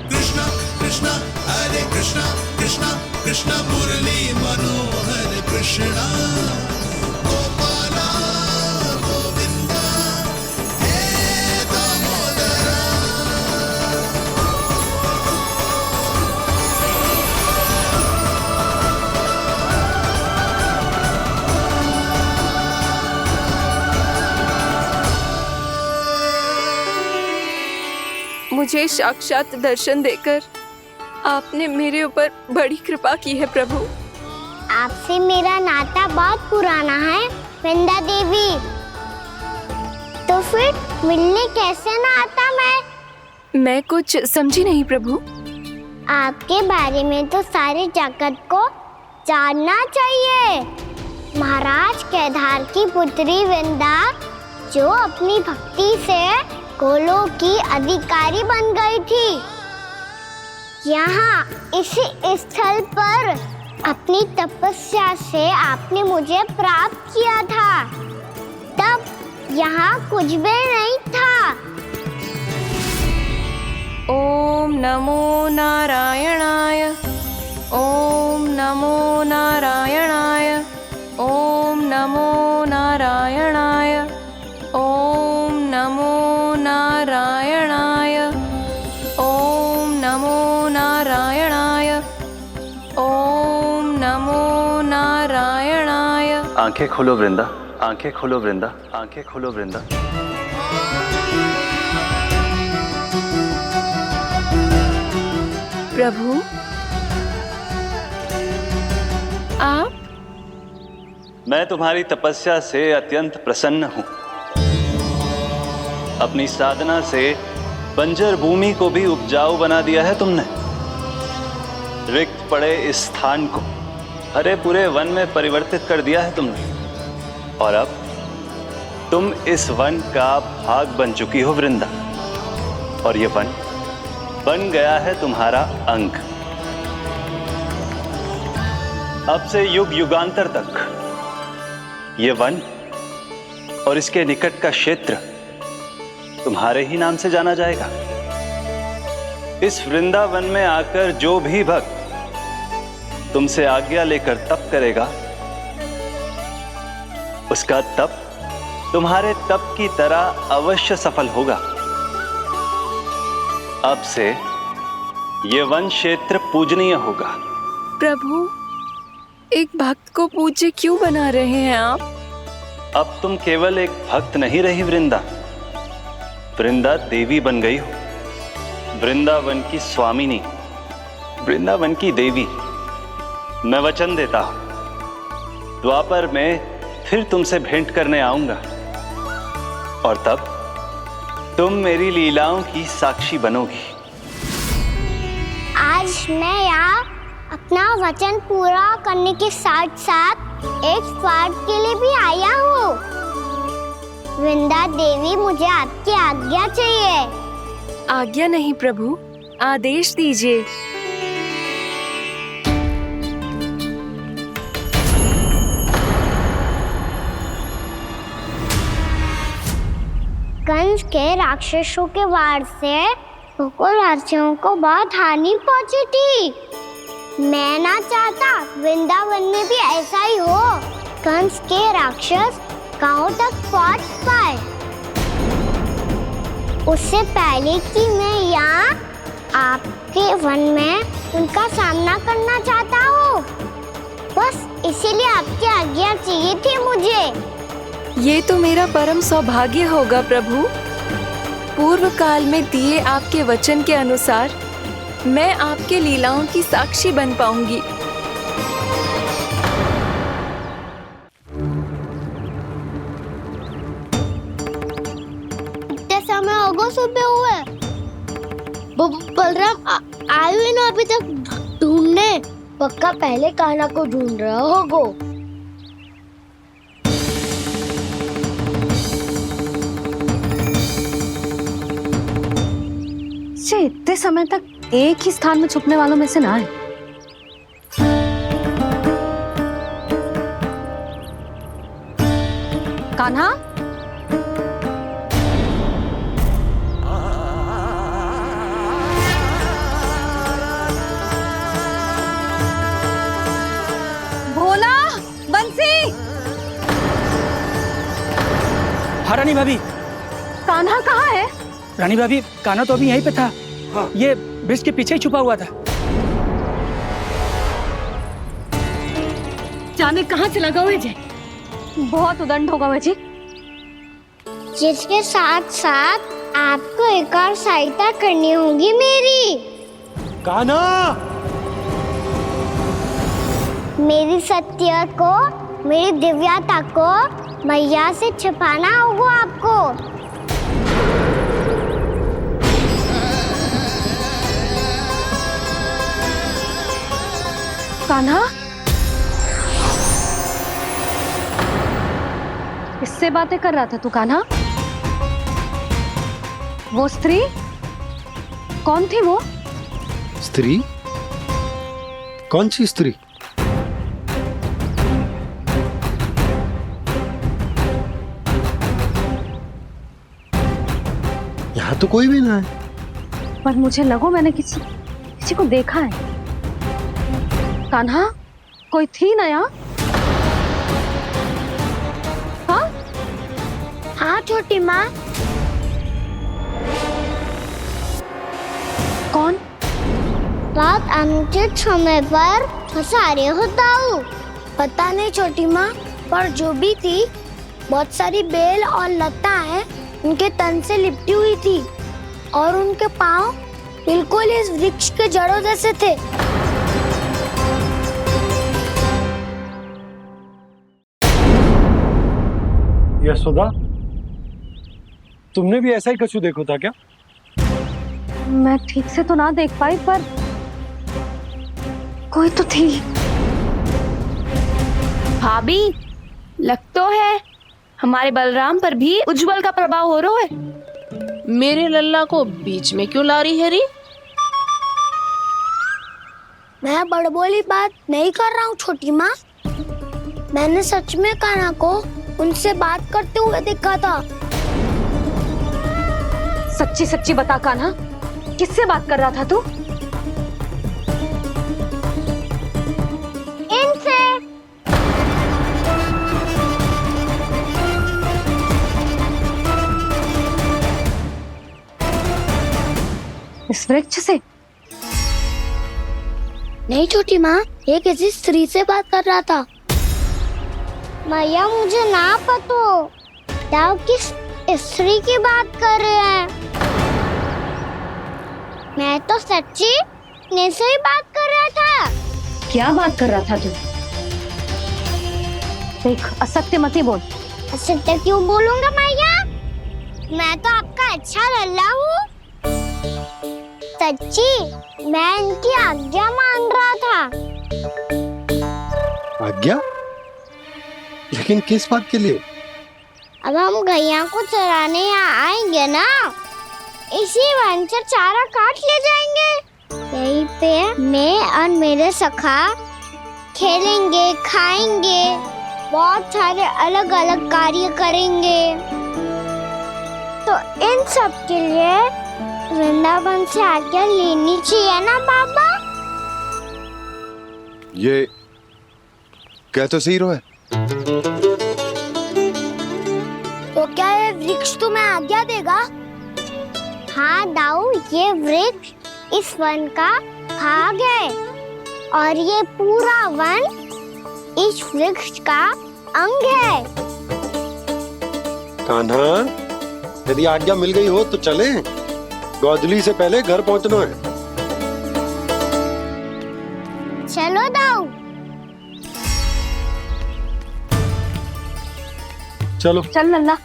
कृष्णा कृष्णा हरे कृष्णा कृष्णा कृष्णा मुरली मनोहर कृष्णा गोपाला गोविंदा हे दामोदरा। मुझे साक्षात दर्शन देकर आपने मेरे ऊपर बड़ी कृपा की है प्रभु। आपसे मेरा नाता बहुत पुराना है वृंदा देवी, तो फिर मिलने कैसे ना आता मैं कुछ समझी नहीं प्रभु। आपके बारे में तो सारे जगत को जानना चाहिए। महाराज केदार की पुत्री वृंदा, जो अपनी भक्ति से गोलों की अधिकारी बन गई थी, यहाँ इसी स्थल पर अपनी तपस्या से आपने मुझे प्राप्त किया था। तब यहाँ कुछ भी नहीं था। ओम नमो नारायणाय, ओम नमो नारायणाय, ओम नमो नारायणाय, ओम नमो नारायणाय, ओम नमो नारायणाय, ओम नमो नारायणाय। आंखें खोलो वृंदा, आंखें खोलो वृंदा, आंखें खोलो वृंदा। प्रभु आप? मैं तुम्हारी तपस्या से अत्यंत प्रसन्न हूं। अपनी साधना से बंजर भूमि को भी उपजाऊ बना दिया है तुमने। रिक्त पड़े इस स्थान को हरे पूरे वन में परिवर्तित कर दिया है तुमने। और अब तुम इस वन का भाग बन चुकी हो वृंदा, और ये वन बन गया है तुम्हारा अंग। अब से युग युगांतर तक ये वन और इसके निकट का क्षेत्र तुम्हारे ही नाम से जाना जाएगा। इस वृंदावन में आकर जो भी भक्त तुमसे आज्ञा लेकर तप करेगा, उसका तप तुम्हारे तप की तरह अवश्य सफल होगा। अब से ये वन क्षेत्र पूजनीय होगा। प्रभु, एक भक्त को पूज्य क्यों बना रहे हैं आप? अब तुम केवल एक भक्त नहीं रही वृंदा, वृंदा देवी बन गई हो। वृंदावन की स्वामिनी, वृंदावन की देवी। मैं वचन देता हूं, द्वापर में फिर तुमसे भेंट करने आऊंगा, और तब तुम मेरी लीलाओं की साक्षी बनोगी। आज मैं यहाँ अपना वचन पूरा करने के साथ साथ एक स्वार्थ के लिए भी आया हूँ। वृंदा देवी, मुझे आपकी आज्ञा चाहिए। आज्ञा नहीं प्रभु, आदेश दीजिए। कंस के राक्षसों के वार से गोकुलवासियों को बहुत हानि पहुंची थी। मैं ना चाहता वृंदावन में भी ऐसा ही हो। कंस के राक्षस गांव तक पहुंच पाए, उससे पहले कि मैं यहाँ आपके वन में उनका सामना करना चाहता हूँ। बस इसीलिए आपकी आज्ञा चाहिए थी मुझे। ये तो मेरा परम सौभाग्य होगा प्रभु। पूर्व काल में दिए आपके वचन के अनुसार मैं आपके लीलाओं की साक्षी बन पाऊंगी। इतने समय होगा सुबह हुए, बलराम आयु ही ना अभी तक ढूंढने। पक्का पहले कान्हा को ढूंढ रहा होगा। इतने समय तक एक ही स्थान में छुपने वालों में से ना है। कान्हा, भोला, बंसी। हाँ रानी भाभी। कान्हा कहाँ है? रानी भाभी, कान्हा तो अभी यहीं पे था। हाँ। ये ब्रिज के पीछे ही छुपा हुआ था। जाने कहाँ चला गया है जी? बहुत उदंड होगा वह जी। जिसके साथ साथ आपको एक और सहायता करनी होगी मेरी। कान्हा, मेरी सत्य को, मेरी दिव्यता को मैया से छिपाना होगा आपको। कान्हा, किससे बातें कर रहा था तू कान्हा? वो स्त्री कौन थी? वो स्त्री? कौन सी स्त्री? यहाँ तो कोई भी ना है। पर मुझे लगो मैंने किसी को देखा है। कान्हा, कोई थी ना यहाँ? हाँ? हाँ छोटी माँ। कौन? रात अनुचित समय पर फंसारे होता हूँ। पता नहीं छोटी माँ, पर जो भी थी, बहुत सारी बेल और लता है उनके तन से लिपटी हुई थी और उनके पाँव बिल्कुल इस वृक्ष के जड़ों जैसे थे। यशोदा, तुमने भी ऐसा ही कछु देखा था क्या? मैं ठीक से तो ना देख पाई, पर कोई तो थी। भाभी, लग तो है हमारे बलराम पर भी उज्जवल का प्रभाव हो रहा है। मेरे लल्ला को बीच में क्यों ला रही है री? मैं बड़बोली बात नहीं कर रहा हूँ छोटी माँ। मैंने सच में कान्हा को उनसे बात करते हुए देखा था। सच्ची सच्ची बता कान्हा, किससे बात कर रहा था तू? इनसे। इस वृक्ष से? नहीं छोटी माँ, ये किसी स्त्री से बात कर रहा था। मैया मुझे ना पतो क्या किस स्त्री की बात कर रहे हैं। मैं तो सच्ची ने से ही बात कर रहा था। क्या बात कर रहा था तू? देख, असत्य मत ही बोल। असत्य क्यों बोलूंगा मैया? मैं तो आपका अच्छा लल्ला हूँ। सच्ची मैं इनकी आज्ञा मान रहा था। आज्ञा? लेकिन किस बात के लिए? अब हम गैया को चराने यहाँ आएंगे ना, इसी वन से चारा काट ले जाएंगे। यहीं पे मैं और मेरे सखा खेलेंगे, खाएंगे, बहुत सारे अलग अलग कार्य करेंगे। तो इन सब के लिए वृंदावन से आज्ञा लेनी चाहिए ना बाबा? ये कह तो सही रहा है। तो क्या ये वृक्ष तुम्हें आज्ञा देगा? हाँ दाऊ, ये वृक्ष इस वन का भाग है और ये पूरा वन इस वृक्ष का अंग है। कान्हा, यदि आज्ञा मिल गई हो तो चलें। गोधूली से पहले घर पहुंचना है। चलो दाऊ। चलो चल लल्ला।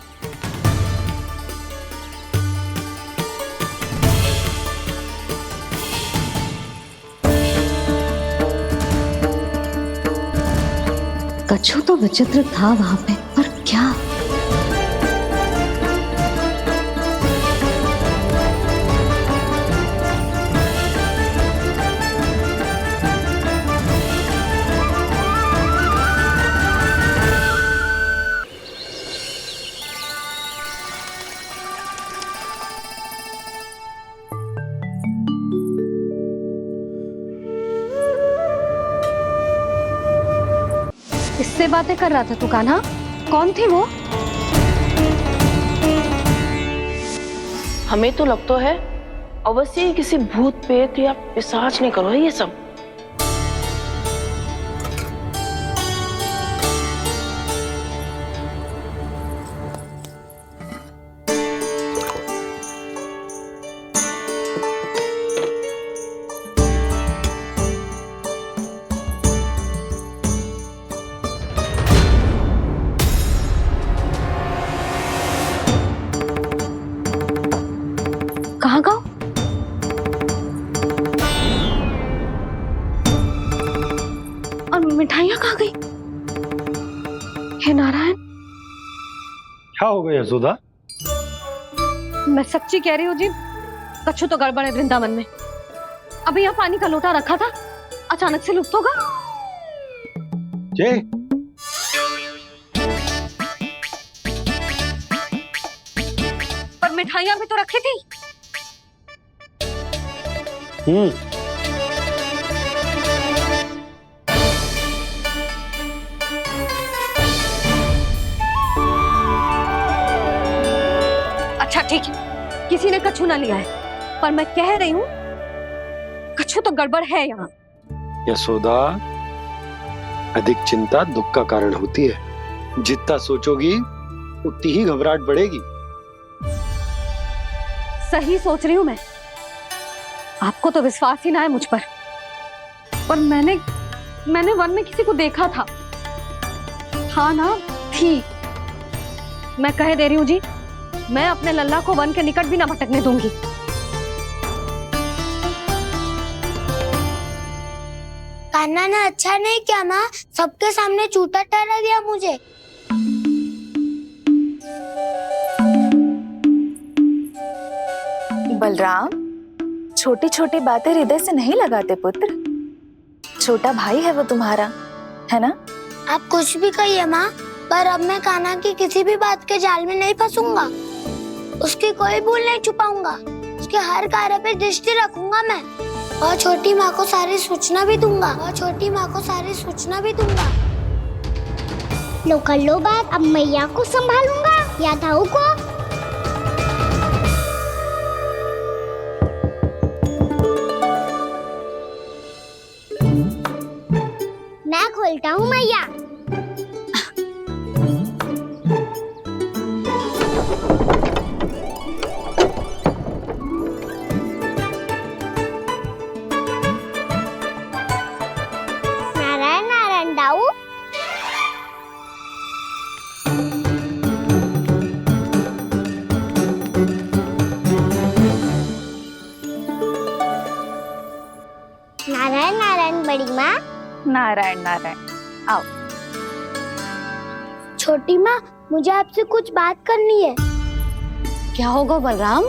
कछु तो विचित्र था वहां पे, पर क्या? किससे बातें कर रहा था तू कान्हा? कौन थे वो? हमें तो लगता है अवश्य ही किसी भूत प्रेत या पिशाच ने करो है ये सब। कहाँ गो? और मिठाइयाँ कहाँ गई? हे नारायण, क्या हो गया यशोदा? मैं सच्ची कह रही हूँ जी, कछु तो गड़बड़ है वृंदावन में। अभी यहाँ पानी का लोटा रखा था, अचानक से लुप्त होगा। जय, पर मिठाइयाँ भी तो रखी थी। अच्छा ठीक है, किसी ने कछु ना लिया है, पर मैं कह रही हूँ कछु तो गड़बड़ है यहाँ। यशोदा, अधिक चिंता दुख का कारण होती है। जितना सोचोगी उतनी ही घबराहट बढ़ेगी। सही सोच रही हूँ मैं। आपको तो विश्वास ही ना है मुझ पर मैंने वन में किसी को देखा था। हाँ ना, थी। मैं कह दे रही हूँ जी, मैं अपने लल्ला को वन के निकट भी ना भटकने दूंगी। कान्हा ने अच्छा नहीं किया माँ, सबके सामने चूता ठहरा दिया मुझे। बलराम, छोटी छोटी बातें हृदय से नहीं लगाते पुत्र। छोटा भाई है वो तुम्हारा, है ना? आप कुछ भी कहिए माँ, पर अब मैं कान्हा की किसी भी बात के जाल में नहीं फंसूंगा। उसकी कोई भूल नहीं छुपाऊंगा। उसके हर कार्य पे दृष्टि रखूंगा मैं, और छोटी माँ को सारी सूचना भी दूंगा। लो कर लो बात, अब मैया को संभालूंगा या दाऊ को। मैं खोलता हूँ मैया। नारायण नारायण दाऊ। नारायण नारायण बड़ी माँ। नारायण नारायण, आओ। छोटी माँ, मुझे आपसे कुछ बात करनी है। क्या होगा बलराम?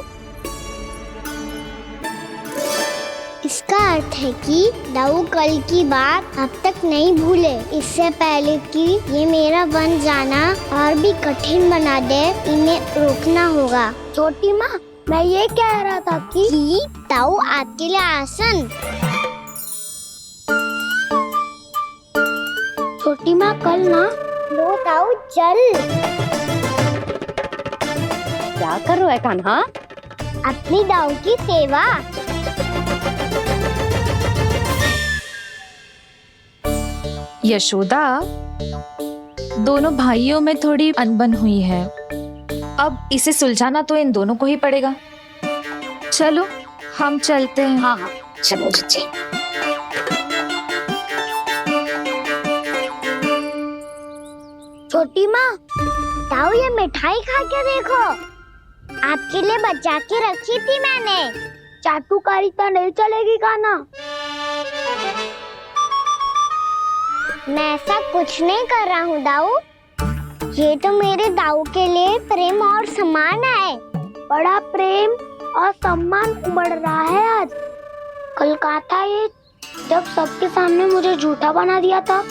इसका अर्थ है कि दाऊ कल की बात अब तक नहीं भूले। इससे पहले कि ये मेरा वन जाना और भी कठिन बना दे, इन्हें रोकना होगा। छोटी माँ, मैं ये कह रहा था कि दाऊ आपके लिए आसन। छोटी माँ, कल ना लो दाऊ चल। क्या कर रहा है कान्हा? अपनी दाऊ की सेवा। यशोदा, दोनों भाइयों में थोड़ी अनबन हुई है। अब इसे सुलझाना तो इन दोनों को ही पड़ेगा। चलो हम चलते हैं। हाँ हाँ चलो जी। छोटी माँ, ताऊ ये मिठाई खा के देखो, आपके लिए बचा के रखी थी मैंने। चाटुकारिता नहीं चलेगी कान्हा। मैं ऐसा कुछ नहीं कर रहा हूँ दाऊ, ये तो मेरे दाऊ के लिए प्रेम और सम्मान है। बड़ा प्रेम और सम्मान उमड़ रहा है आज। कल कहा था ये जब सबके सामने मुझे झूठा बना दिया था।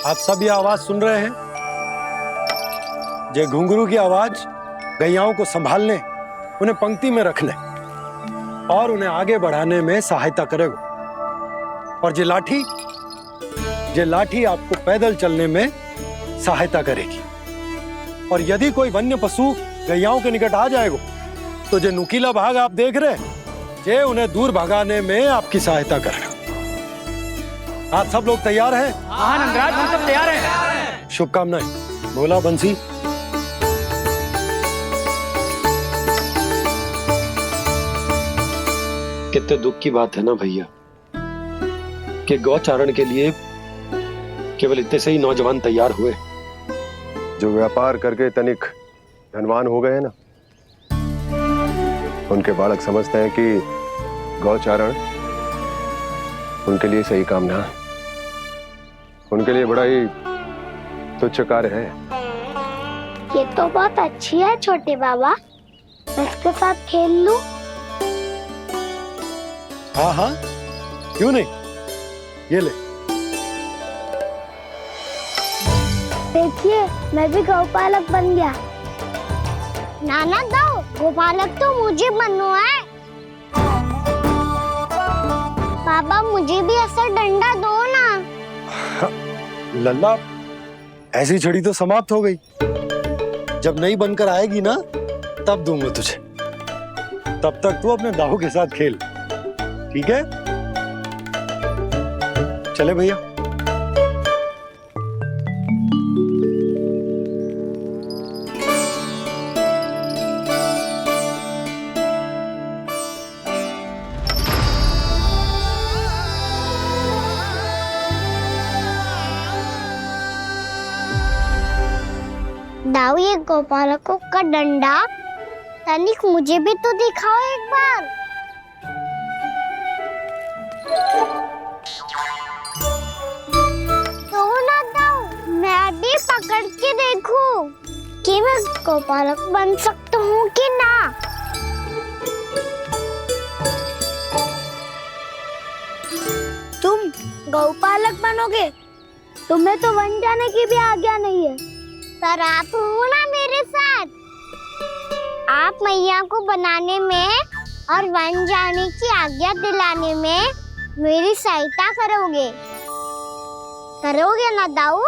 आप सब ये आवाज सुन रहे हैं? ये घुंघरू की आवाज गैयाओं को संभालने, उन्हें पंक्ति में रखने और उन्हें आगे बढ़ाने में सहायता करेगा। और ये लाठी आपको पैदल चलने में सहायता करेगी। और यदि कोई वन्य पशु गैयाओं के निकट आ जाएगा तो जो नुकीला भाग आप देख रहे हैं, ये उन्हें दूर भगाने में आपकी सहायता करेगा। आप सब लोग तैयार हैं? हाँ नंदराज, हम सब तैयार हैं। शुभकामनाएं। बोला बंसी। कितने दुख की बात है ना भैया कि गौचारण के लिए केवल इतने से ही नौजवान तैयार हुए जो व्यापार करके तनिक धनवान हो गए हैं ना, उनके बालक समझते हैं कि गौचारण उनके लिए सही काम ना है, उनके लिए बड़ा ही तुच्छ कार्य है। ये तो बहुत अच्छी है छोटे बाबा, मैं इसके साथ खेल लूं? हाँ हाँ क्यों नहीं, ये ले। देखिए मैं भी गौपालक बन गया। नाना दाऊ, गौपालक तो मुझे बनना है। बाबा मुझे भी ऐसा डंडा दो ना। लल्ला, ऐसी छड़ी तो समाप्त हो गई। जब नई बनकर आएगी ना तब दूंगा तुझे। तब तक तू अपने दाऊ के साथ खेल, ठीक है? चले भैया। दाऊ, ये गोपालकों का डंडा तनिक मुझे भी तो दिखाओ एक बार। तो ना दाऊ, मैं भी पकड़ के देखूं कि मैं गोपालक बन सकता हूँ कि ना। तुम गौपालक बनोगे? तुम्हें तो वन जाने की भी आज्ञा नहीं है। पर आप हो ना मेरे साथ, आप मैया को बनाने में और वन जाने की आज्ञा दिलाने में मेरी सहायता करोगे ना दाऊ?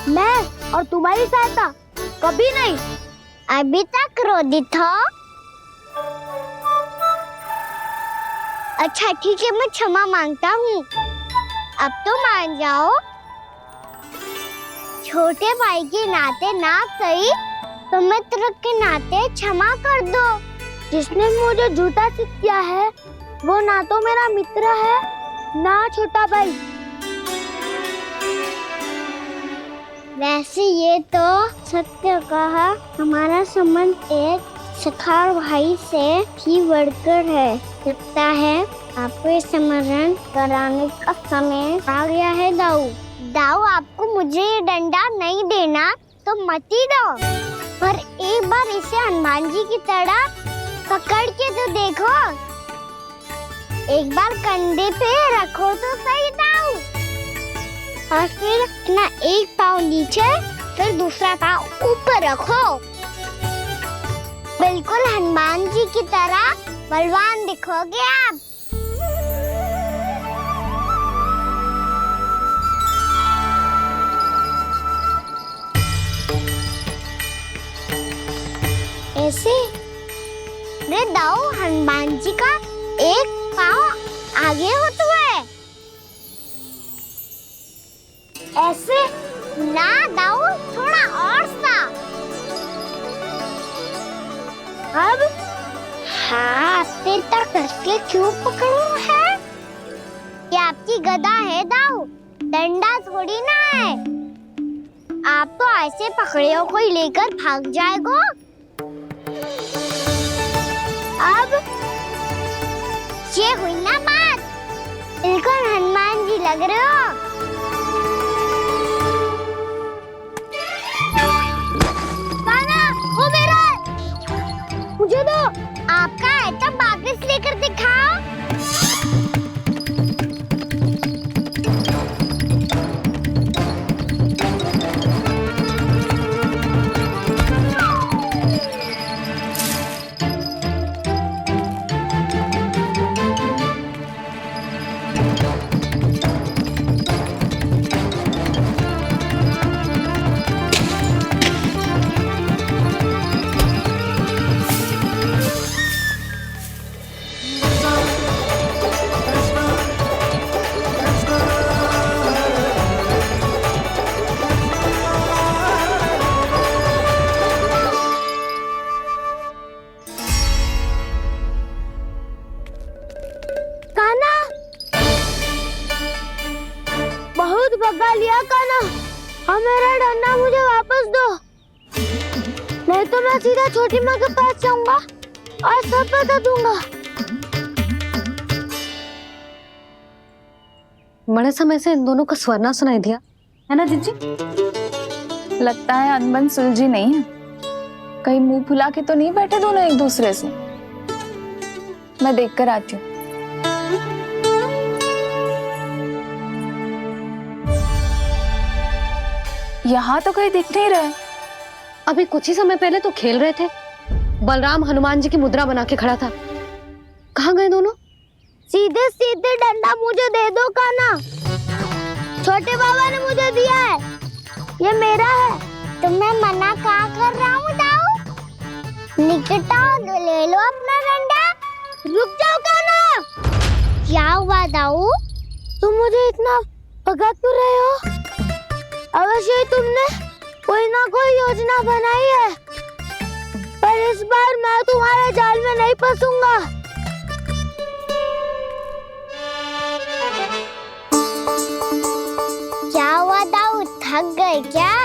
मैं और तुम्हारी सहायता कभी नहीं। अभी तक क्रोधित हो? अच्छा ठीक है, मैं क्षमा मांगता हूँ। अब तो मान जाओ। छोटे भाई के नाते ना सही तो मित्र के नाते क्षमा कर दो। जिसने मुझे झूठा सिख किया है वो ना तो मेरा मित्र है ना छोटा भाई। वैसे ये तो सत्य कहा, हमारा संबंध एक सखार भाई से भी बढ़कर है। लगता है आपको स्मरण कराने का समय आ गया है दाऊ। दाऊ, आपको मुझे ये डंडा नहीं देना तो मत ही दो, पर एक बार इसे हनुमान जी की तरह पकड़ के तो देखो। एक बार कंधे पे रखो तो सही दाऊ, और फिर अपना एक पाँव नीचे फिर दूसरा पाँव ऊपर रखो। बिल्कुल हनुमान जी की तरह बलवान दिखोगे आप। जी का एक पाँव आगे होता है। ऐसे ना दाऊ, थोड़ा और सा। अब हाथ पे तक कसके क्यों पकड़ू है? ये आपकी गदा है दाऊ, डंडा थोड़ी ना है। आप तो ऐसे पकड़े हो कोई लेकर भाग जाएगा। अब ये हुई ना बात, बिल्कुल हनुमान जी लग रहे हो। कान्हा, वो मेरा, मुझे दो। आपका आइटम वापस लेकर दिखाओ। बहुत भगा लिया कान्हा, हाँ मेरा डंडा मुझे वापस दो, नहीं तो मैं सीधा छोटी माँ के पास जाऊंगा और सब बता दूंगा। बड़े समय से इन दोनों का स्वर ना सुनाई दिया है ना जीजी? लगता है अनबन सुलझी नहीं है। कहीं मुंह फुला के तो नहीं बैठे दोनों एक दूसरे से। मैं देख कर आती हूँ। यहाँ तो कहीं दिख नहीं रहे। अभी कुछ ही समय पहले तो खेल रहे थे। बलराम हनुमान जी की मुद्रा बना के खड़ा था। कहाँ गए दोनों? सीधे सीधे डंडा मुझे दे दो कान्हा, छोटे बाबा ने मुझे दिया है, ये मेरा है। तो मैं मना कहाँ कर रहा हूँ दाऊ? निकट आओ, ले लो अपना डंडा। रुक जाओ कान्हा। क्या हुआ दाऊ, तुम मुझे इतना भगा क्यों रहे हो? अवश्य ही तुमने कोई ना कोई योजना बनाई है, पर इस बार मैं तुम्हारे जाल में नहीं फंसूंगा। क्या हुआ दाऊ, थक गए क्या?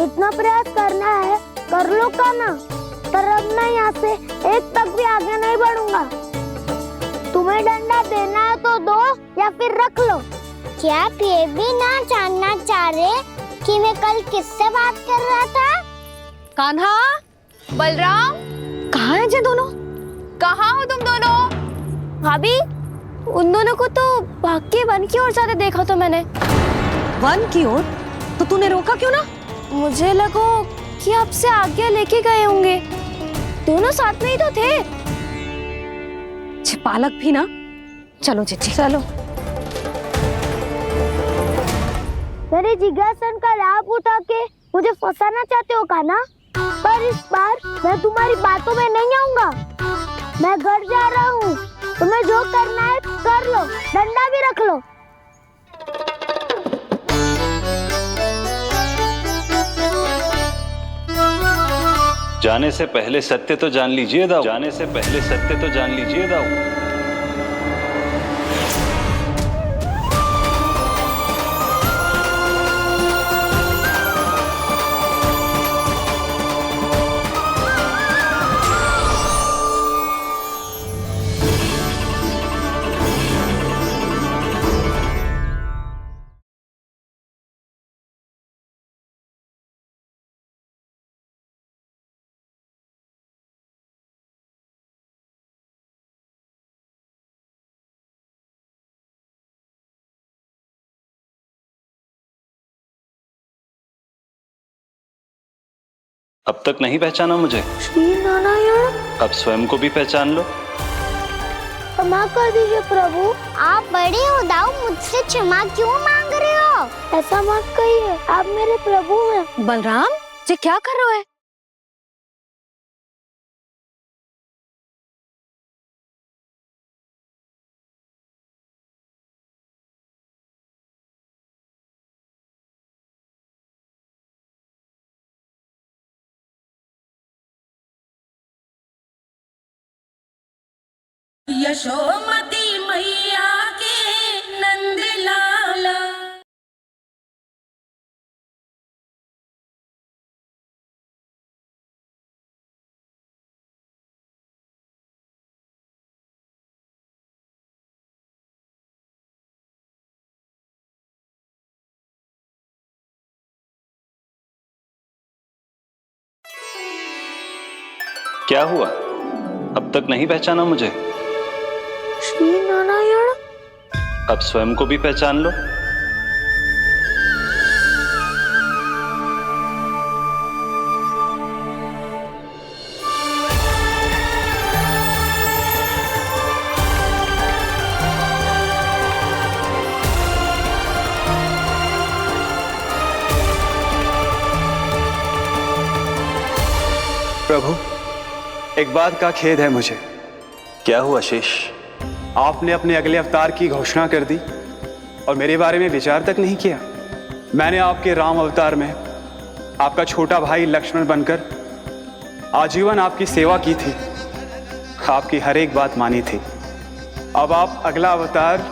इतना प्रयास करना है कर लो कान्हा, पर अब मैं यहाँ से एक तक भी आगे नहीं बढ़ूंगा। तुम्हें डंडा देना है तो दो या फिर रख लो। क्या आप ये भी ना जानना चाह रहे कि मैं कल किससे बात कर रहा था? कान्हा, बलराम, कहाँ हैं ये दोनों? कहाँ हो तुम दोनों? भाभी, उन दोनों को तो भाग के वन की ओर जाते देखा तो मैंने। वन की ओर? तो तूने रोका क्यों ना? मुझे लगा कि आपसे आगे लेके गए होंगे, दोनों साथ में ही तो थे। पालक भी ना। चलो जीजी चलो। मेरे जिज्ञासन का लाभ उठा के मुझे फंसाना चाहते हो कान्हा, पर इस बार मैं तुम्हारी बातों में नहीं आऊंगा। मैं घर जा रहा हूँ, तुम्हें जो करना है कर लो, डंडा भी रख लो। जाने से पहले सत्य तो जान लीजिए दाऊ। जाने से पहले सत्य तो जान लीजिए दाऊ। अब तक नहीं पहचाना मुझे? श्री नारायण। अब स्वयं को भी पहचान लो। क्षमा कर दीजिए प्रभु, आप बड़े हो दाऊ, मुझसे क्षमा क्यों मांग रहे हो? ऐसा मत कहिए, आप मेरे प्रभु हैं। बलराम, ये क्या कर रहे हो? यशोमती मैया के नंद लाला। क्या हुआ, अब तक नहीं पहचाना मुझे? श्री नारायण। अब स्वयं को भी पहचान लो। प्रभु, एक बात का खेद है मुझे। क्या हुआ शेष? आपने अपने अगले अवतार की घोषणा कर दी और मेरे बारे में विचार तक नहीं किया। मैंने आपके राम अवतार में आपका छोटा भाई लक्ष्मण बनकर आजीवन आपकी सेवा की थी, आपकी हर एक बात मानी थी। अब आप अगला अवतार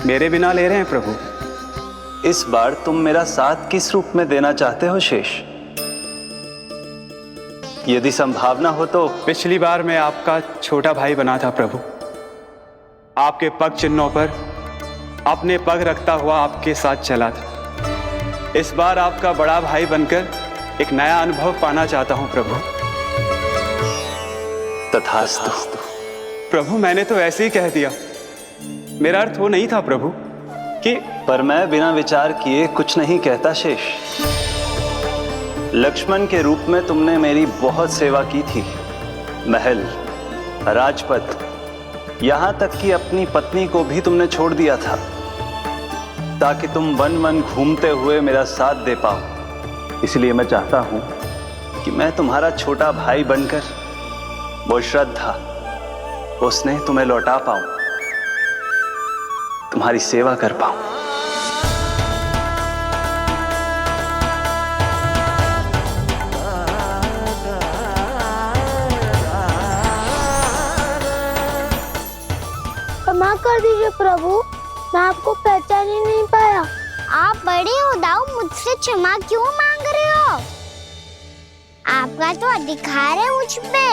मेरे बिना ले रहे हैं प्रभु। इस बार तुम मेरा साथ किस रूप में देना चाहते हो शेष? यदि संभावना हो तो। पिछली बार मैं आपका छोटा भाई बना था प्रभु, आपके पग चिन्हों पर अपने पग रखता हुआ आपके साथ चला था। इस बार आपका बड़ा भाई बनकर एक नया अनुभव पाना चाहता हूं प्रभु। तथास्तु। प्रभु, मैंने तो ऐसे ही कह दिया, मेरा अर्थ वो नहीं था प्रभु कि। पर मैं बिना विचार किए कुछ नहीं कहता शेष। लक्ष्मण के रूप में तुमने मेरी बहुत सेवा की थी। महल, राजपथ, यहां तक कि अपनी पत्नी को भी तुमने छोड़ दिया था ताकि तुम वन वन घूमते हुए मेरा साथ दे पाओ। इसलिए मैं चाहता हूं कि मैं तुम्हारा छोटा भाई बनकर वो श्रद्धा, वो स्नेह तुम्हें लौटा पाऊं, तुम्हारी सेवा कर पाऊं। क्षमा कर दीजिए प्रभु, मैं आपको पहचान ही नहीं पाया। आप बड़े हो दाऊ, मुझसे क्षमा क्यों मांग रहे हो? आपका तो अधिकार है मुझ पे।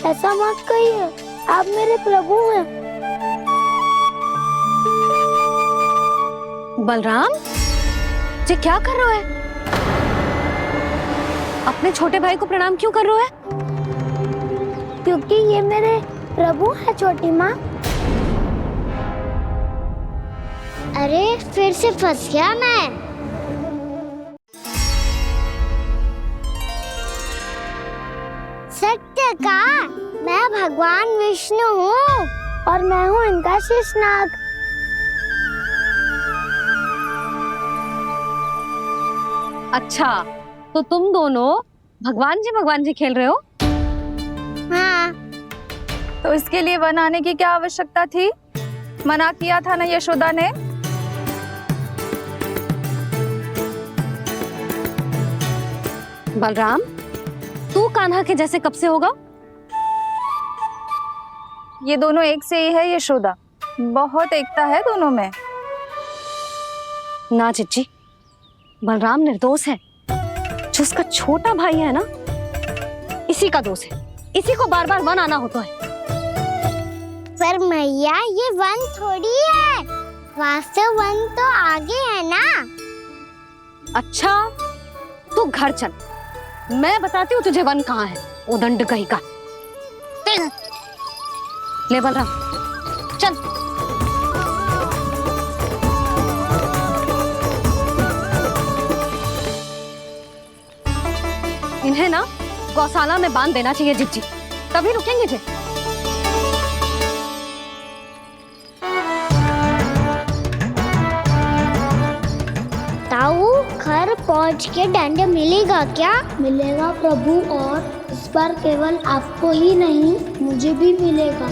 ऐसा मत कहिए, आप मेरे प्रभु हैं। बलराम, ये क्या कर रहे हो? अपने छोटे भाई को प्रणाम क्यों कर रहे हो? क्योंकि ये मेरे प्रभु है छोटी माँ। अरे फिर से फंस गया मैं। सत्य का, मैं भगवान विष्णु हूँ और मैं हूँ इनका शेषनाग। अच्छा, तो तुम दोनों भगवान जी खेल रहे हो? हाँ। तो इसके लिए वन आने की क्या आवश्यकता थी? मना किया था ना यशोदा ने। बलराम, तू कान्हा के जैसे कब से होगा? ये दोनों एक से ही है यशोदा, बहुत एकता है दोनों में। ना चिच्ची, बलराम निर्दोष है। जो उसका छोटा भाई है ना, इसी का दोष है। इसी को बार बार वन आना होता है। पर मैया, ये वन थोड़ी है, वास्तव वन तो आगे है ना। अच्छा, तू घर चल, मैं बताती हूँ तुझे वन कहाँ है। उदंड कहीं का। ले बलराम, चल। इन्हें ना गौशाला में बांध देना चाहिए जिज्जी, तभी रुकेंगे जी। ताऊ, घर पहुंच के दंड मिलेगा क्या? मिलेगा प्रभु, और इस बार केवल आपको ही नहीं, मुझे भी मिलेगा।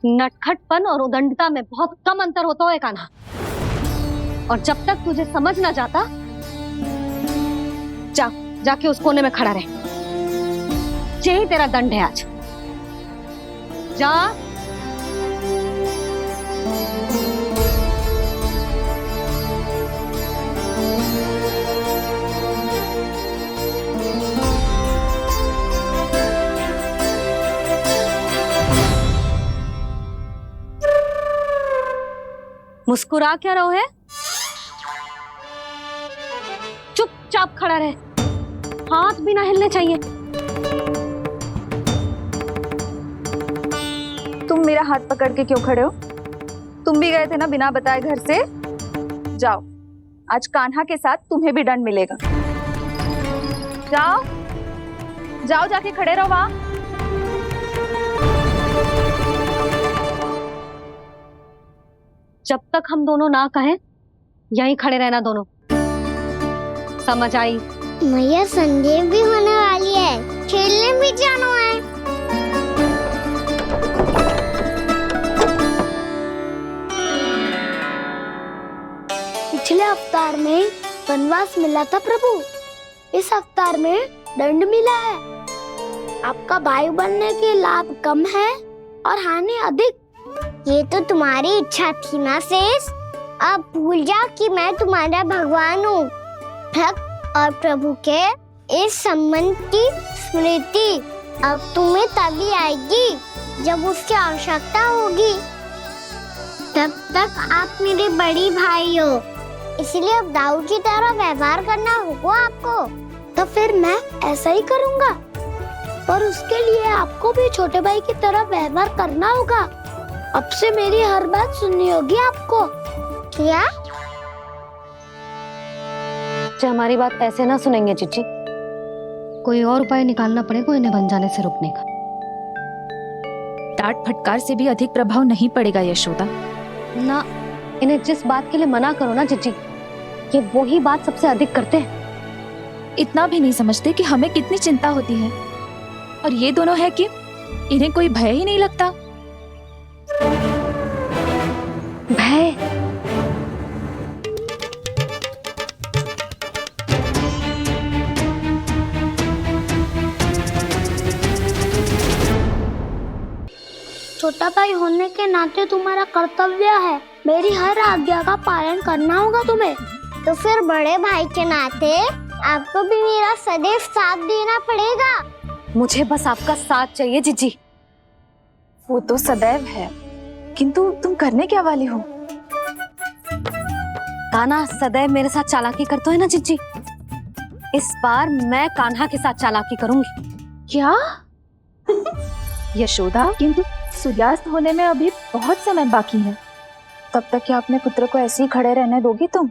नटखटपन और उदंडता में बहुत कम अंतर होता है कान्हा। और जब तक तुझे समझ ना जाता, जाके उस कोने में खड़ा रहे। यही तेरा दंड है आज। जा। मुस्कुरा क्या रहो है? चुपचाप खड़ा रहे, हाथ भी ना हिलने चाहिए। तुम मेरा हाथ पकड़ के क्यों खड़े हो? तुम भी गए थे ना बिना बताए घर से। जाओ, आज कान्हा के साथ तुम्हें भी दंड मिलेगा। जाओ जाओ, जाके खड़े रहो वहां। जब तक हम दोनों ना कहें, यहीं खड़े रहना दोनों। समझ आई? मैया संडे भी होने वाली है, खेलने भी जाना है। पिछले अवतार में वनवास मिला था प्रभु, इस अवतार में दंड मिला है। आपका भाई बनने के लाभ कम है और हानि अधिक। ये तो तुम्हारी इच्छा थी ना शेष। अब भूल जाओ कि मैं तुम्हारा भगवान हूँ। भक्त और प्रभु के इस संबंध की स्मृति अब तुम्हें तभी आएगी जब उसकी आवश्यकता होगी। तब तक आप मेरे बड़ी भाई हो, इसलिए अब दाऊ की तरह व्यवहार करना होगा आपको। तो फिर मैं ऐसा ही करूँगा, पर उसके लिए आपको भी छोटे भाई की तरह व्यवहार करना होगा। अब से मेरी हर बात सुननी होगी आपको। क्या? हमारी बात ऐसे ना सुनेंगे चिच्ची। कोई और उपाय निकालना पड़ेगा इन्हें बन जाने से रोकने का। डांट फटकार से भी अधिक प्रभाव नहीं पड़ेगा यशोदा। ना, इन्हें जिस बात के लिए मना करो ना चिच्ची, ये वही बात सबसे अधिक करते हैं। इतना भी नहीं समझते कि हमें कितनी चिंता होती है, और ये दोनों है कि इन्हें कोई भय ही नहीं लगता। भय? छोटा भाई होने के नाते तुम्हारा कर्तव्य है, मेरी हर आज्ञा का पालन करना होगा तुम्हें। तो फिर बड़े भाई के नाते आपको भी मेरा सदैव साथ देना पड़ेगा। मुझे बस आपका साथ चाहिए जीजी। वो तो सदैव है, किंतु तुम करने क्या वाली हो? कान्हा सदैव मेरे साथ चालाकी करते है ना जीजी। इस बार मैं कान्हा के साथ चालाकी करूंगी। क्या? यशोदा, किंतु सूर्यास्त होने में अभी बहुत समय बाकी है। तब तक क्या अपने पुत्र को ऐसे ही खड़े रहने दोगी तुम?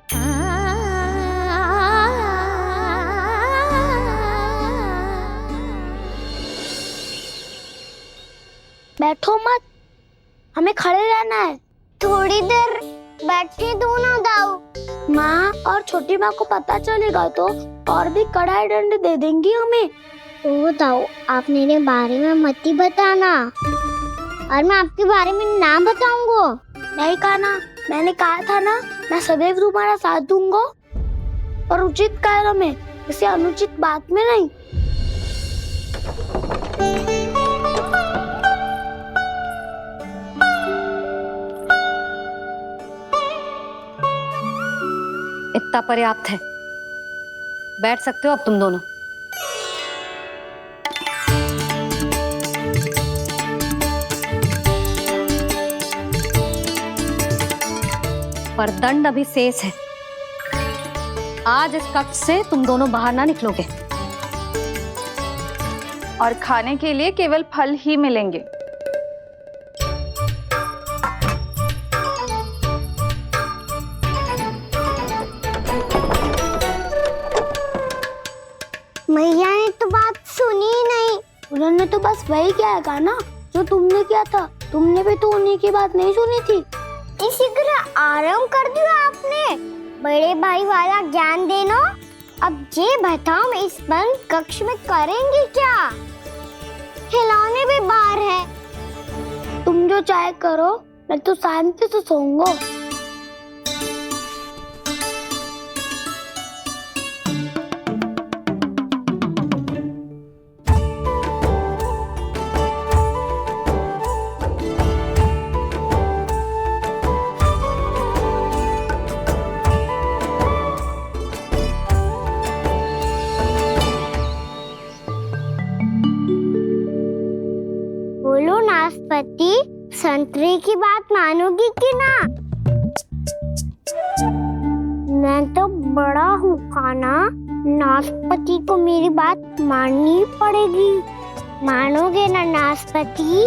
बैठो मत, हमें खड़े रहना है। थोड़ी देर बैठे दो ना दाऊ। माँ और छोटी माँ को पता चलेगा तो और भी कड़ा दंड दे देंगी हमें। ओ दाऊ, आप मेरे बारे में मत ही बताना, और मैं आपके बारे में ना बताऊंगा। नहीं कान्हा, मैंने कहा था ना, मैं सदैव तुम्हारा साथ दूंगा, और उचित कार्य में, इसे अनुचित बात में नहीं। इतना पर्याप्त है, बैठ सकते हो अब तुम दोनों। पर दंड अभी शेष है। आज इस कक्ष से तुम दोनों बाहर ना निकलोगे, और खाने के लिए केवल फल ही मिलेंगे। मैया ने तो बात सुनी ही नहीं। उन्होंने तो बस वही किया है ना जो तुमने किया था। तुमने भी तो उन्हीं की बात नहीं सुनी थी। इसी तरह आराम कर दिया आपने। बड़े भाई वाला ज्ञान देना। अब ये बताओ, इस बंद कक्ष में करेंगे क्या? खिलौने भी बाहर है। तुम जो चाहे करो, मैं तो शांति से सोऊंगा। संतरे की बात मानोगी कि ना? मैं तो बड़ा हूँ कान्हा, नाशपाती को मेरी बात माननी पड़ेगी। मानोगे ना नाशपाती?